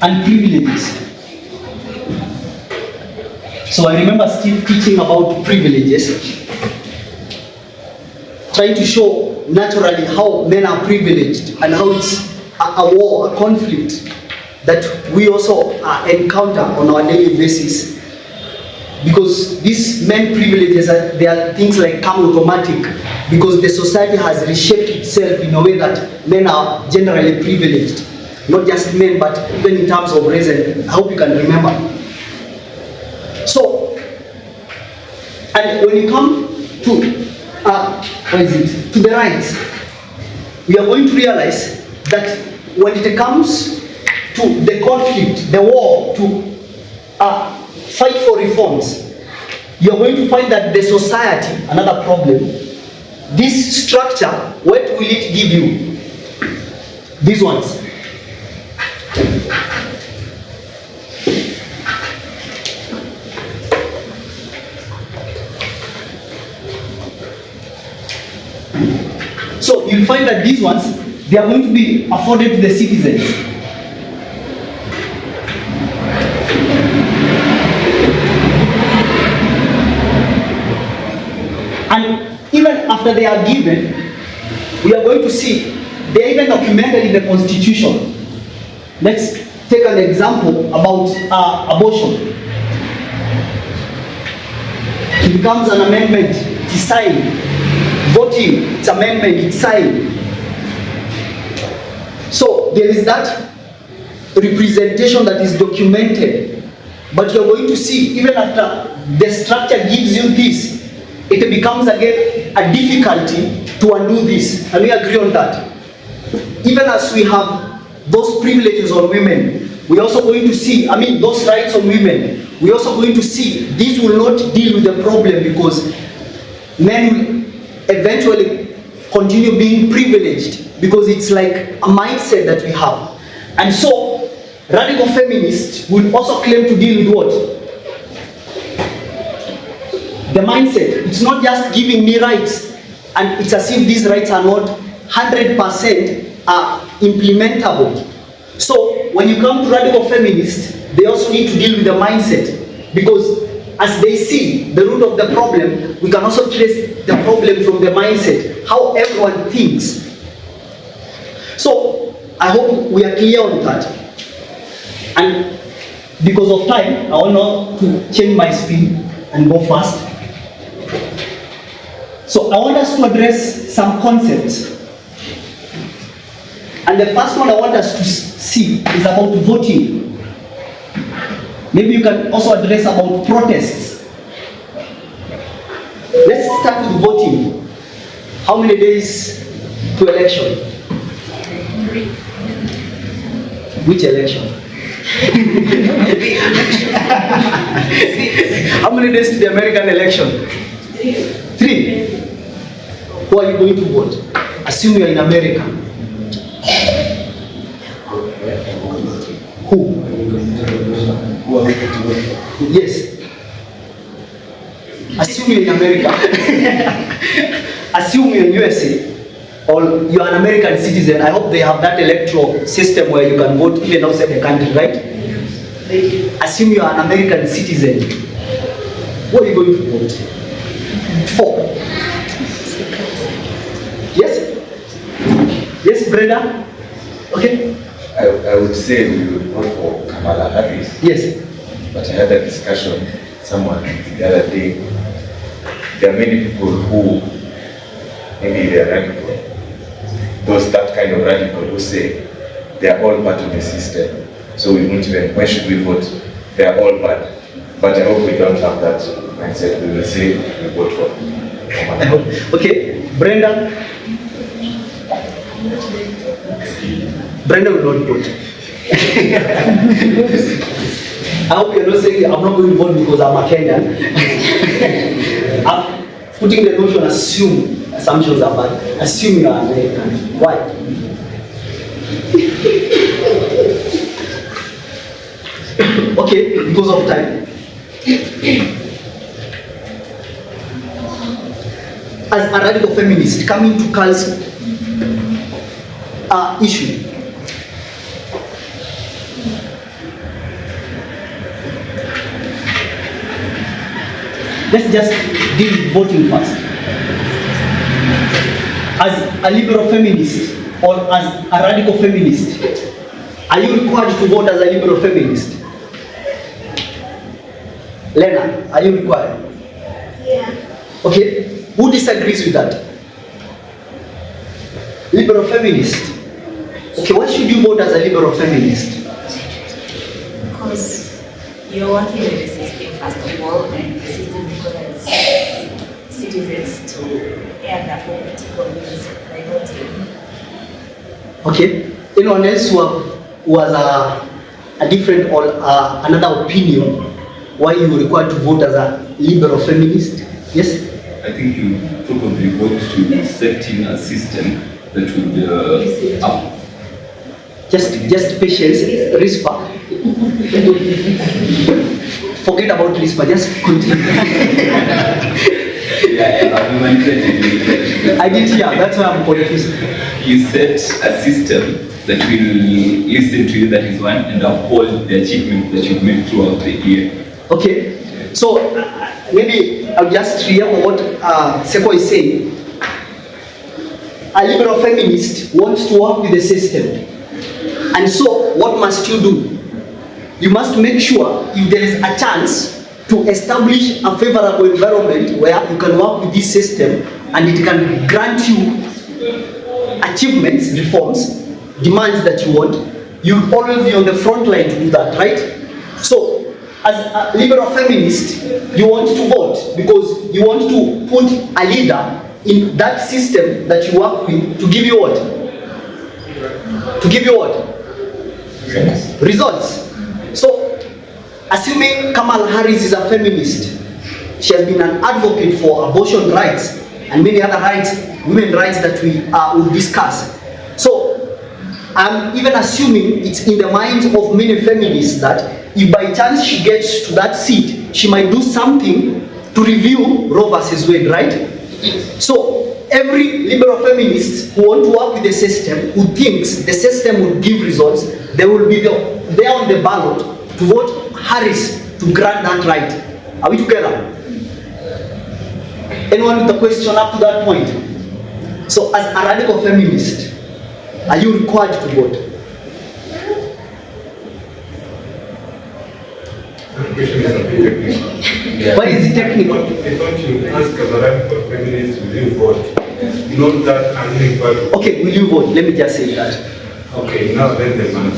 [SPEAKER 1] and privileges. So I remember Steve teaching about privileges, trying to show naturally how men are privileged and how it's a war, a conflict that we also encounter on our daily basis. Because these men privileges, they are things like come automatic, because the society has reshaped itself in a way that men are generally privileged. Not just men, but even in terms of race, and I hope you can remember. So, and when you come to, to the rights, we are going to realize that when it comes to the conflict, the war, to fight for reforms, you're going to find that the society, another problem, this structure, what will it give you? These ones. So you'll find that these ones, they are going to be afforded to the citizens. And even after they are given, we are going to see they are even documented in the Constitution. Let's take an example about abortion. it becomes an amendment, it's signed. Voting, it's amendment, it's signed. So there is that representation that is documented. But you're going to see, even after the structure gives you this, it becomes again a difficulty to undo this. And we agree on that. Even as we have those privileges on women, we're also going to see, those rights on women, we're also going to see this will not deal with the problem, because men will eventually continue being privileged, because it's like a mindset that we have. And so, radical feminists will also claim to deal with what? The mindset. It's not just giving me rights, and it's as if these rights are not 100% implementable. So, when you come to radical feminists, they also need to deal with the mindset, because as they see the root of the problem, we can also trace the problem from the mindset, how everyone thinks. So, I hope we are clear on that. And because of time, I want now to change my speed and go fast. So, I want us to address some concepts. And the first one I want us to see is about voting. Maybe you can also address about protests. Let's start with voting. How many days to election? Which election? How many days to the American election? 3. Who are you going to vote? Assume you're in America. Who? Yes. Assume you're in America. Assume you're in USA, or you're an American citizen. I hope they have that electoral system where you can vote even outside the country, right? Assume you're an American citizen. What are you going to vote for? Yes? Yes, Brenda? Okay.
[SPEAKER 9] I would say we would vote for Kamala Harris.
[SPEAKER 1] Yes.
[SPEAKER 9] But I had a discussion with someone the other day. There are many people who maybe they are radical. That kind of radical who say they are all part of the system. So we won't even, why should we vote? They are all bad. But I hope we don't have that mindset. We will say we vote for Kamala.
[SPEAKER 1] Okay, Brenda. Brenda will not vote. I hope you're not saying I'm not going to vote because I'm a Kenyan. I'm putting the notion, assumptions are bad. Assume you're American. Why? Okay, because of time. As a radical feminist, coming to Carl's issue. Let's just deal with voting first. As a liberal feminist or as a radical feminist, are you required to vote as a liberal feminist? Lena, are you required?
[SPEAKER 2] Yeah.
[SPEAKER 1] Okay, who disagrees with that? Liberal feminist. Okay, why should you vote as a liberal feminist?
[SPEAKER 2] Because you're working with the system, first of all, and the system requires citizens to air their political views by voting.
[SPEAKER 1] Okay, anyone else who has a different or another opinion, why you were required to vote as a liberal feminist? Yes?
[SPEAKER 10] I think you probably vote to set in a system that would
[SPEAKER 1] just patience, RISPA. Forget about RISPA, just continue. I did hear, that's why I'm confused.
[SPEAKER 10] You set a system that will listen to you, that is one, and uphold the achievements that you've made throughout the year.
[SPEAKER 1] Okay, so maybe I'll just react what Seko is saying. A liberal feminist wants to work with the system. And so, what must you do? You must make sure if there is a chance to establish a favorable environment where you can work with this system and it can grant you achievements, reforms, demands that you want, you'll always be on the front line to do that, right? So, as a liberal feminist, you want to vote because you want to put a leader in that system that you work with to give you what? To give you what?
[SPEAKER 9] Yes.
[SPEAKER 1] Results. So, assuming Kamala Harris is a feminist, she has been an advocate for abortion rights and many other rights, women rights that we will discuss. So, I'm even assuming it's in the minds of many feminists that if by chance she gets to that seat, she might do something to review Roe versus Wade, right? So, every liberal feminist who want to work with the system, who thinks the system will give results, they will be there on the ballot to vote Harris to grant that right. Are we together? Anyone with a question up to that point? So, as a radical feminist, are you required to vote?
[SPEAKER 7] The question is a bit technical.
[SPEAKER 1] Why is it technical?
[SPEAKER 7] I thought you ask as a radical feminist, will you vote? Not that unequal.
[SPEAKER 1] Okay, will you vote? Let me just say that.
[SPEAKER 7] Okay, now then the man.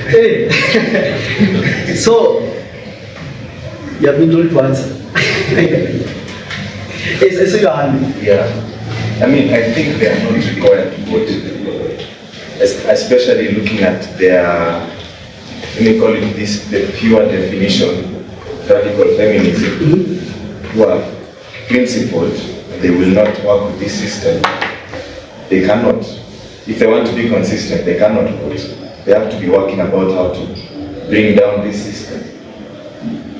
[SPEAKER 1] Hey. So, you have been told to answer. Yes, I see your hand.
[SPEAKER 9] Yeah. I mean, I think they are not required to vote, especially looking at their, let me call it this, the pure definition of radical feminism, who are principled, they will not work with this system. They cannot. If they want to be consistent, they cannot vote. They have to be working about how to bring down this system.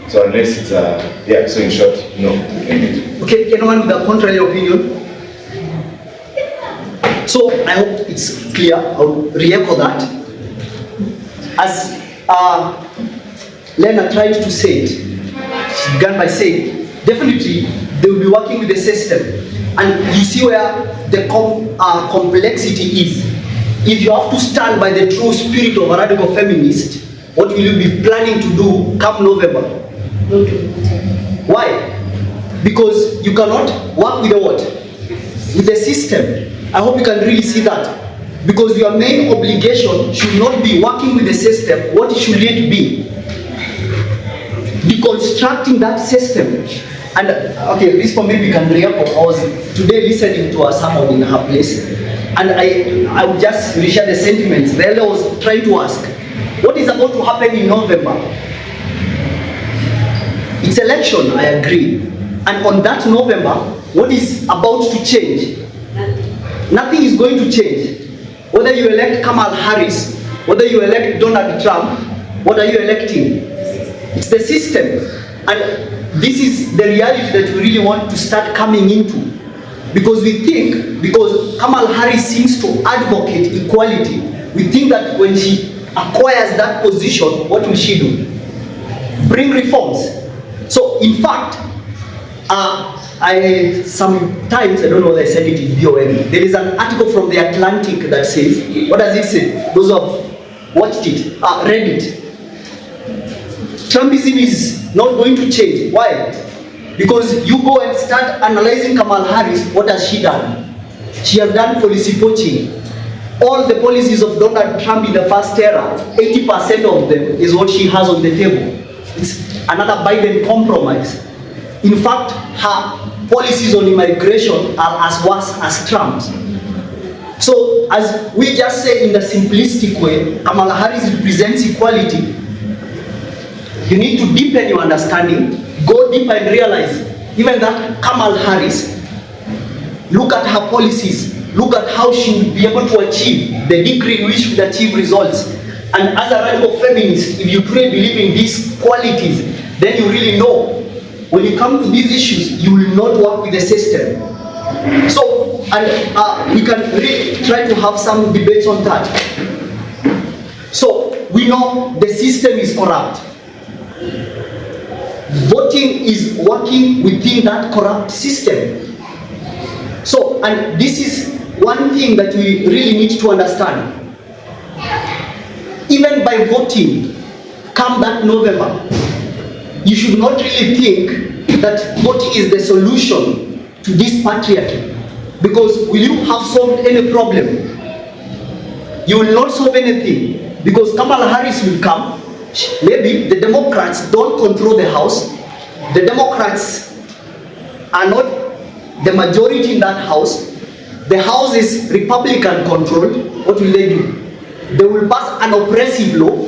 [SPEAKER 9] So unless it's yeah, so in short, no.
[SPEAKER 1] Okay, anyone with a contrary opinion? So I hope it's clear. I'll re-echo that. As Lena tried to say it, she began by saying, definitely they will be working with the system. And you see where the complexity is. If you have to stand by the true spirit of a radical feminist, what will you be planning to do come November? Why? Because you cannot work with the what? With the system. I hope you can really see that. Because your main obligation should not be working with the system. What should it be? Deconstructing that system. And okay, this for me we can re-echo. I was today listening to a sermon in her place, and I would just reshare the sentiments. The elder was trying to ask, what is about to happen in November? It's election, I agree. And on that November, what is about to change? Nothing is going to change. Whether you elect Kamala Harris, whether you elect Donald Trump, what are you electing? It's the system. And this is the reality that we really want to start coming into. Because we think, because Kamala Harris seems to advocate equality, we think that when she acquires that position, what will she do? Bring reforms. So in fact, sometimes, I don't know whether I said it in BOM, there is an article from The Atlantic that says, what does it say? Those who have watched it, read it. Trumpism is not going to change. Why? Because you go and start analyzing Kamala Harris, what has she done? She has done policy poaching. All the policies of Donald Trump in the first era, 80% of them is what she has on the table. It's another Biden compromise. In fact, her policies on immigration are as worse as Trump's. So, as we just say in the simplistic way, Kamala Harris represents equality. You need to deepen your understanding, go deeper and realize, even that Kamala Harris, look at her policies, look at how she will be able to achieve the degree in which she will achieve results. And as a radical feminist, if you truly believe in these qualities, then you really know, when you come to these issues, you will not work with the system. So, and we can really try to have some debates on that. So, we know the system is corrupt. Voting is working within that corrupt system. So, and this is one thing that we really need to understand. Even by voting, come that November, you should not really think that voting is the solution to this patriarchy. Because will you have solved any problem? You will not solve anything. Because Kamala Harris will come. Maybe the Democrats don't control the House. The Democrats are not the majority in that House. The House is Republican controlled. What will they do? They will pass an oppressive law.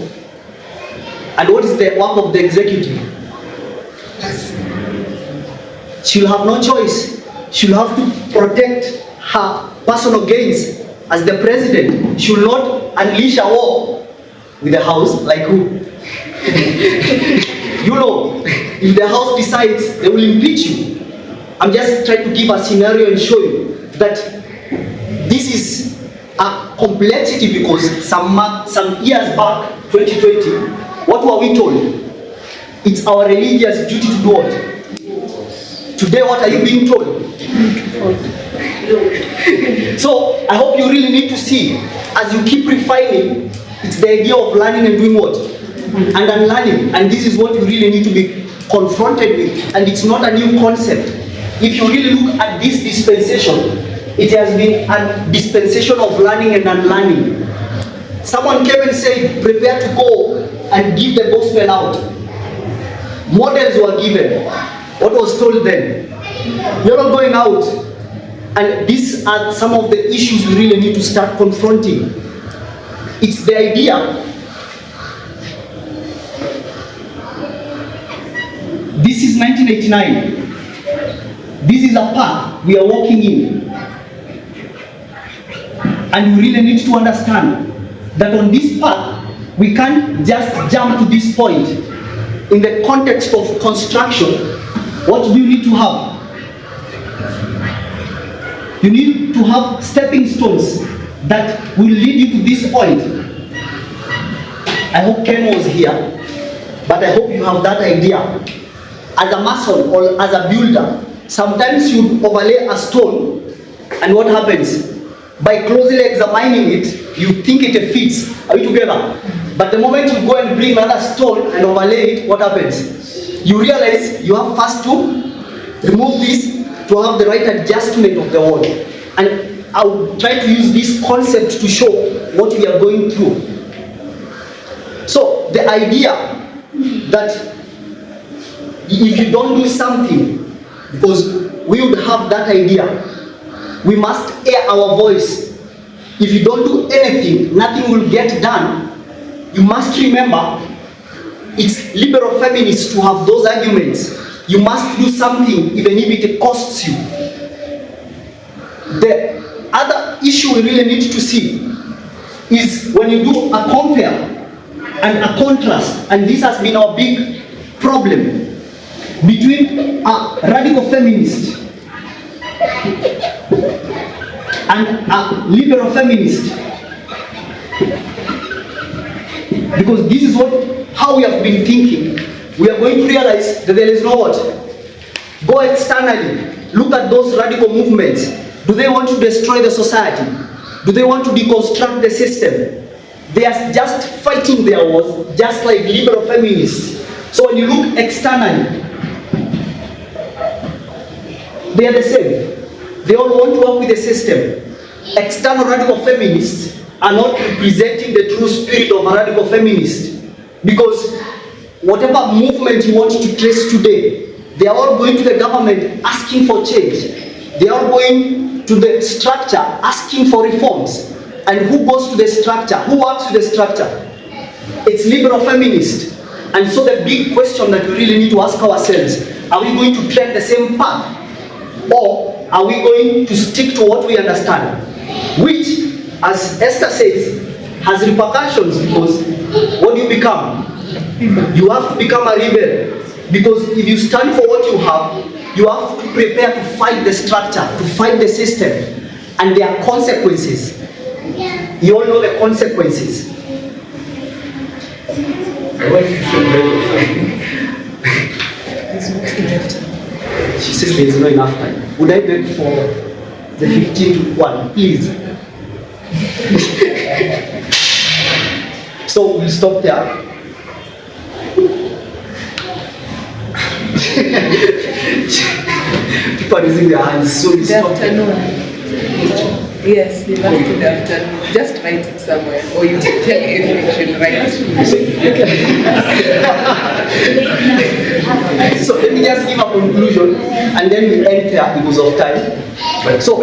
[SPEAKER 1] And what is the work of the executive? She will have no choice. She will have to protect her personal gains as the president. She will not unleash a war with the House, like who? You know, if the House decides they will impeach you. I'm just trying to give a scenario and show you that this is a complexity, because some years back, 2020, what were we told? It's our religious duty to do what? Today, what are you being told? So, I hope you really need to see, as you keep refining, it's the idea of learning and doing what? And unlearning. And this is what you really need to be confronted with. And it's not a new concept. If you really look at this dispensation, it has been a dispensation of learning and unlearning. Someone came and said, prepare to go and give the gospel out. Models were given. What was told then? You're not going out. And these are some of the issues we really need to start confronting. It's the idea. This is 1989. This is a path we are walking in. And we really need to understand that on this path, we can't just jump to this point. In the context of construction, what do you need to have? You need to have stepping stones that will lead you to this point. I hope Ken was here, but I hope you have that idea. As a mason or as a builder, sometimes you overlay a stone, and what happens? By closely examining it, you think it fits. Are we together? But the moment you go and bring another stone and overlay it, what happens? You realize you have first to remove this to have the right adjustment of the wall. And I'll try to use this concept to show what we are going through. So the idea that if you don't do something, because we would have that idea, we must air our voice. If you don't do anything, nothing will get done. You must remember, it's liberal feminists to have those arguments. You must do something even if it costs you. The other issue we really need to see is when you do a compare and a contrast, and this has been our big problem between a radical feminist and a liberal feminist. Because this is how we have been thinking. We are going to realize that there is no what? Go externally. Look at those radical movements. Do they want to destroy the society? Do they want to deconstruct the system? They are just fighting their wars, just like liberal feminists. So when you look externally, they are the same. They all want to work with the system. External radical feminists are not representing the true spirit of a radical feminist. Because whatever movement you want to trace today, they are all going to the government asking for change. They are going to the structure asking for reforms. And who goes to the structure? Who works with the structure? It's liberal feminists. And so the big question that we really need to ask ourselves, are we going to tread the same path? Or are we going to stick to what we understand? Which, as Esther says, has repercussions, because what do you become? You have to become a rebel. Because if you stand for what you have to prepare to fight the structure, to fight the system. And there are consequences. You all know the consequences.
[SPEAKER 7] I want you to say
[SPEAKER 1] She says there is not enough time. Would I beg for the 15 to 1, please. So we'll stop there. People are using their hands, so we
[SPEAKER 5] The
[SPEAKER 1] stop there.
[SPEAKER 5] afternoon. Yes, the last in the afternoon. Just write it somewhere, or you tell if you should write.
[SPEAKER 1] So let me just give a conclusion and then we end here because of time. So,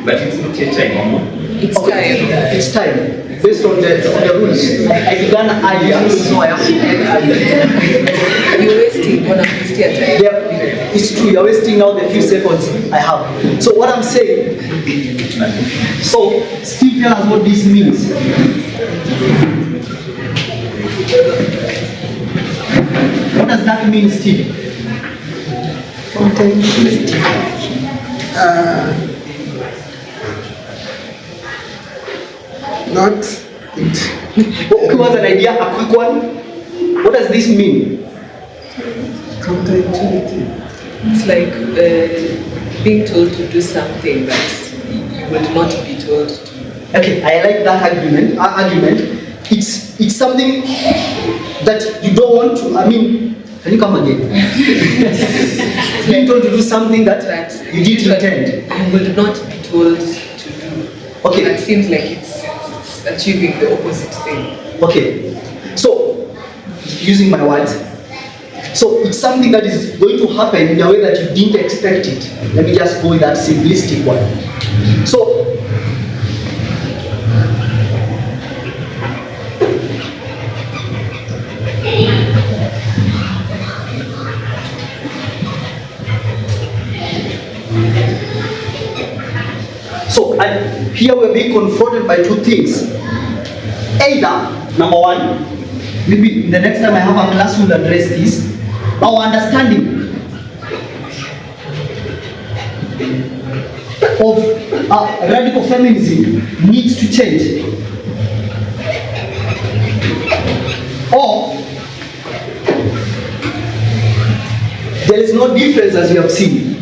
[SPEAKER 10] But it's not yet time, Mama.
[SPEAKER 5] It's time.
[SPEAKER 1] it's time. Based on the rules. I began earlier, so I have to end earlier.
[SPEAKER 5] You're wasting one of this your time.
[SPEAKER 1] Yeah, it's true, you're wasting now the few seconds I have. So what I'm saying, so Steve, tell us what this means. What does that mean, Steve?
[SPEAKER 8] Not
[SPEAKER 1] Who has an idea? A quick one? What does this mean?
[SPEAKER 8] counterintuitive.
[SPEAKER 5] It's like being told to do something that you would not be told to.
[SPEAKER 1] Okay, I like that argument. It's something that you don't want to. I mean, can you come again? Being told to do something that you didn't intend.
[SPEAKER 5] You would not be told to do.
[SPEAKER 1] Okay.
[SPEAKER 5] That seems like it's achieving the opposite thing.
[SPEAKER 1] Okay, so using my words, so it's something that is going to happen in a way that you didn't expect it. Let me just go with that simplistic one. So, and here we're being confronted by two things. Either, number one, maybe the next time I have a class we'll address this, our understanding of radical feminism needs to change. Or there is no difference as you have seen.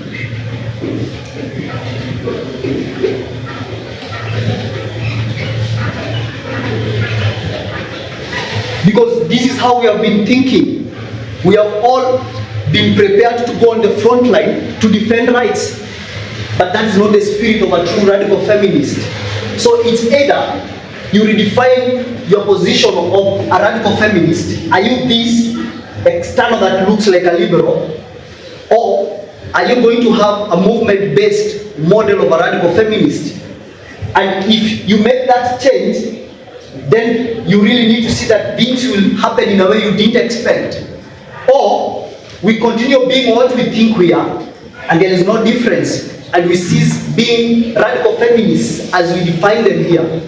[SPEAKER 1] Because this is how we have been thinking. We have all been prepared to go on the front line to defend rights. But that is not the spirit of a true radical feminist. So it's either you redefine your position of a radical feminist. Are you this external that looks like a liberal? Or are you going to have a movement-based model of a radical feminist? And if you make that change, then you really need to see that things will happen in a way you didn't expect. Or we continue being what we think we are, and there is no difference, and we cease being radical feminists as we define them here.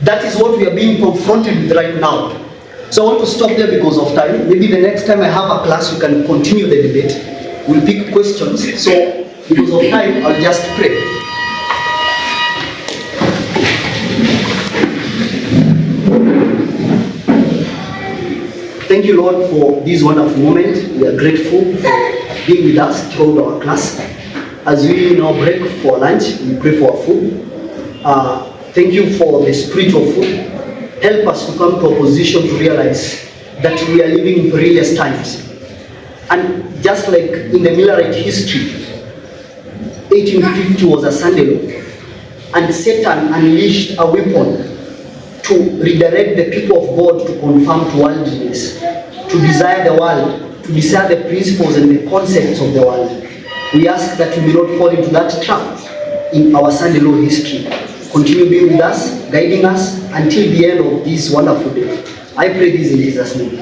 [SPEAKER 1] That is what we are being confronted with right now. So I want to stop there because of time. Maybe the next time I have a class, we can continue the debate. We'll pick questions. So because of time, I'll just pray. Thank you, Lord, for this wonderful moment. We are grateful for being with us throughout our class. As we now break for lunch, we pray for our food. Thank you for the spiritual food. Help us to come to a position to realize that we are living in perilous times. And just like in the Millerite history, 1850 was a Sunday law, and Satan unleashed a weapon to redirect the people of God to conform to worldliness, to desire the world, to desire the principles and the concepts of the world. We ask that we may not fall into that trap in our Sunday law history. Continue being with us, guiding us until the end of this wonderful day. I pray this in Jesus' name.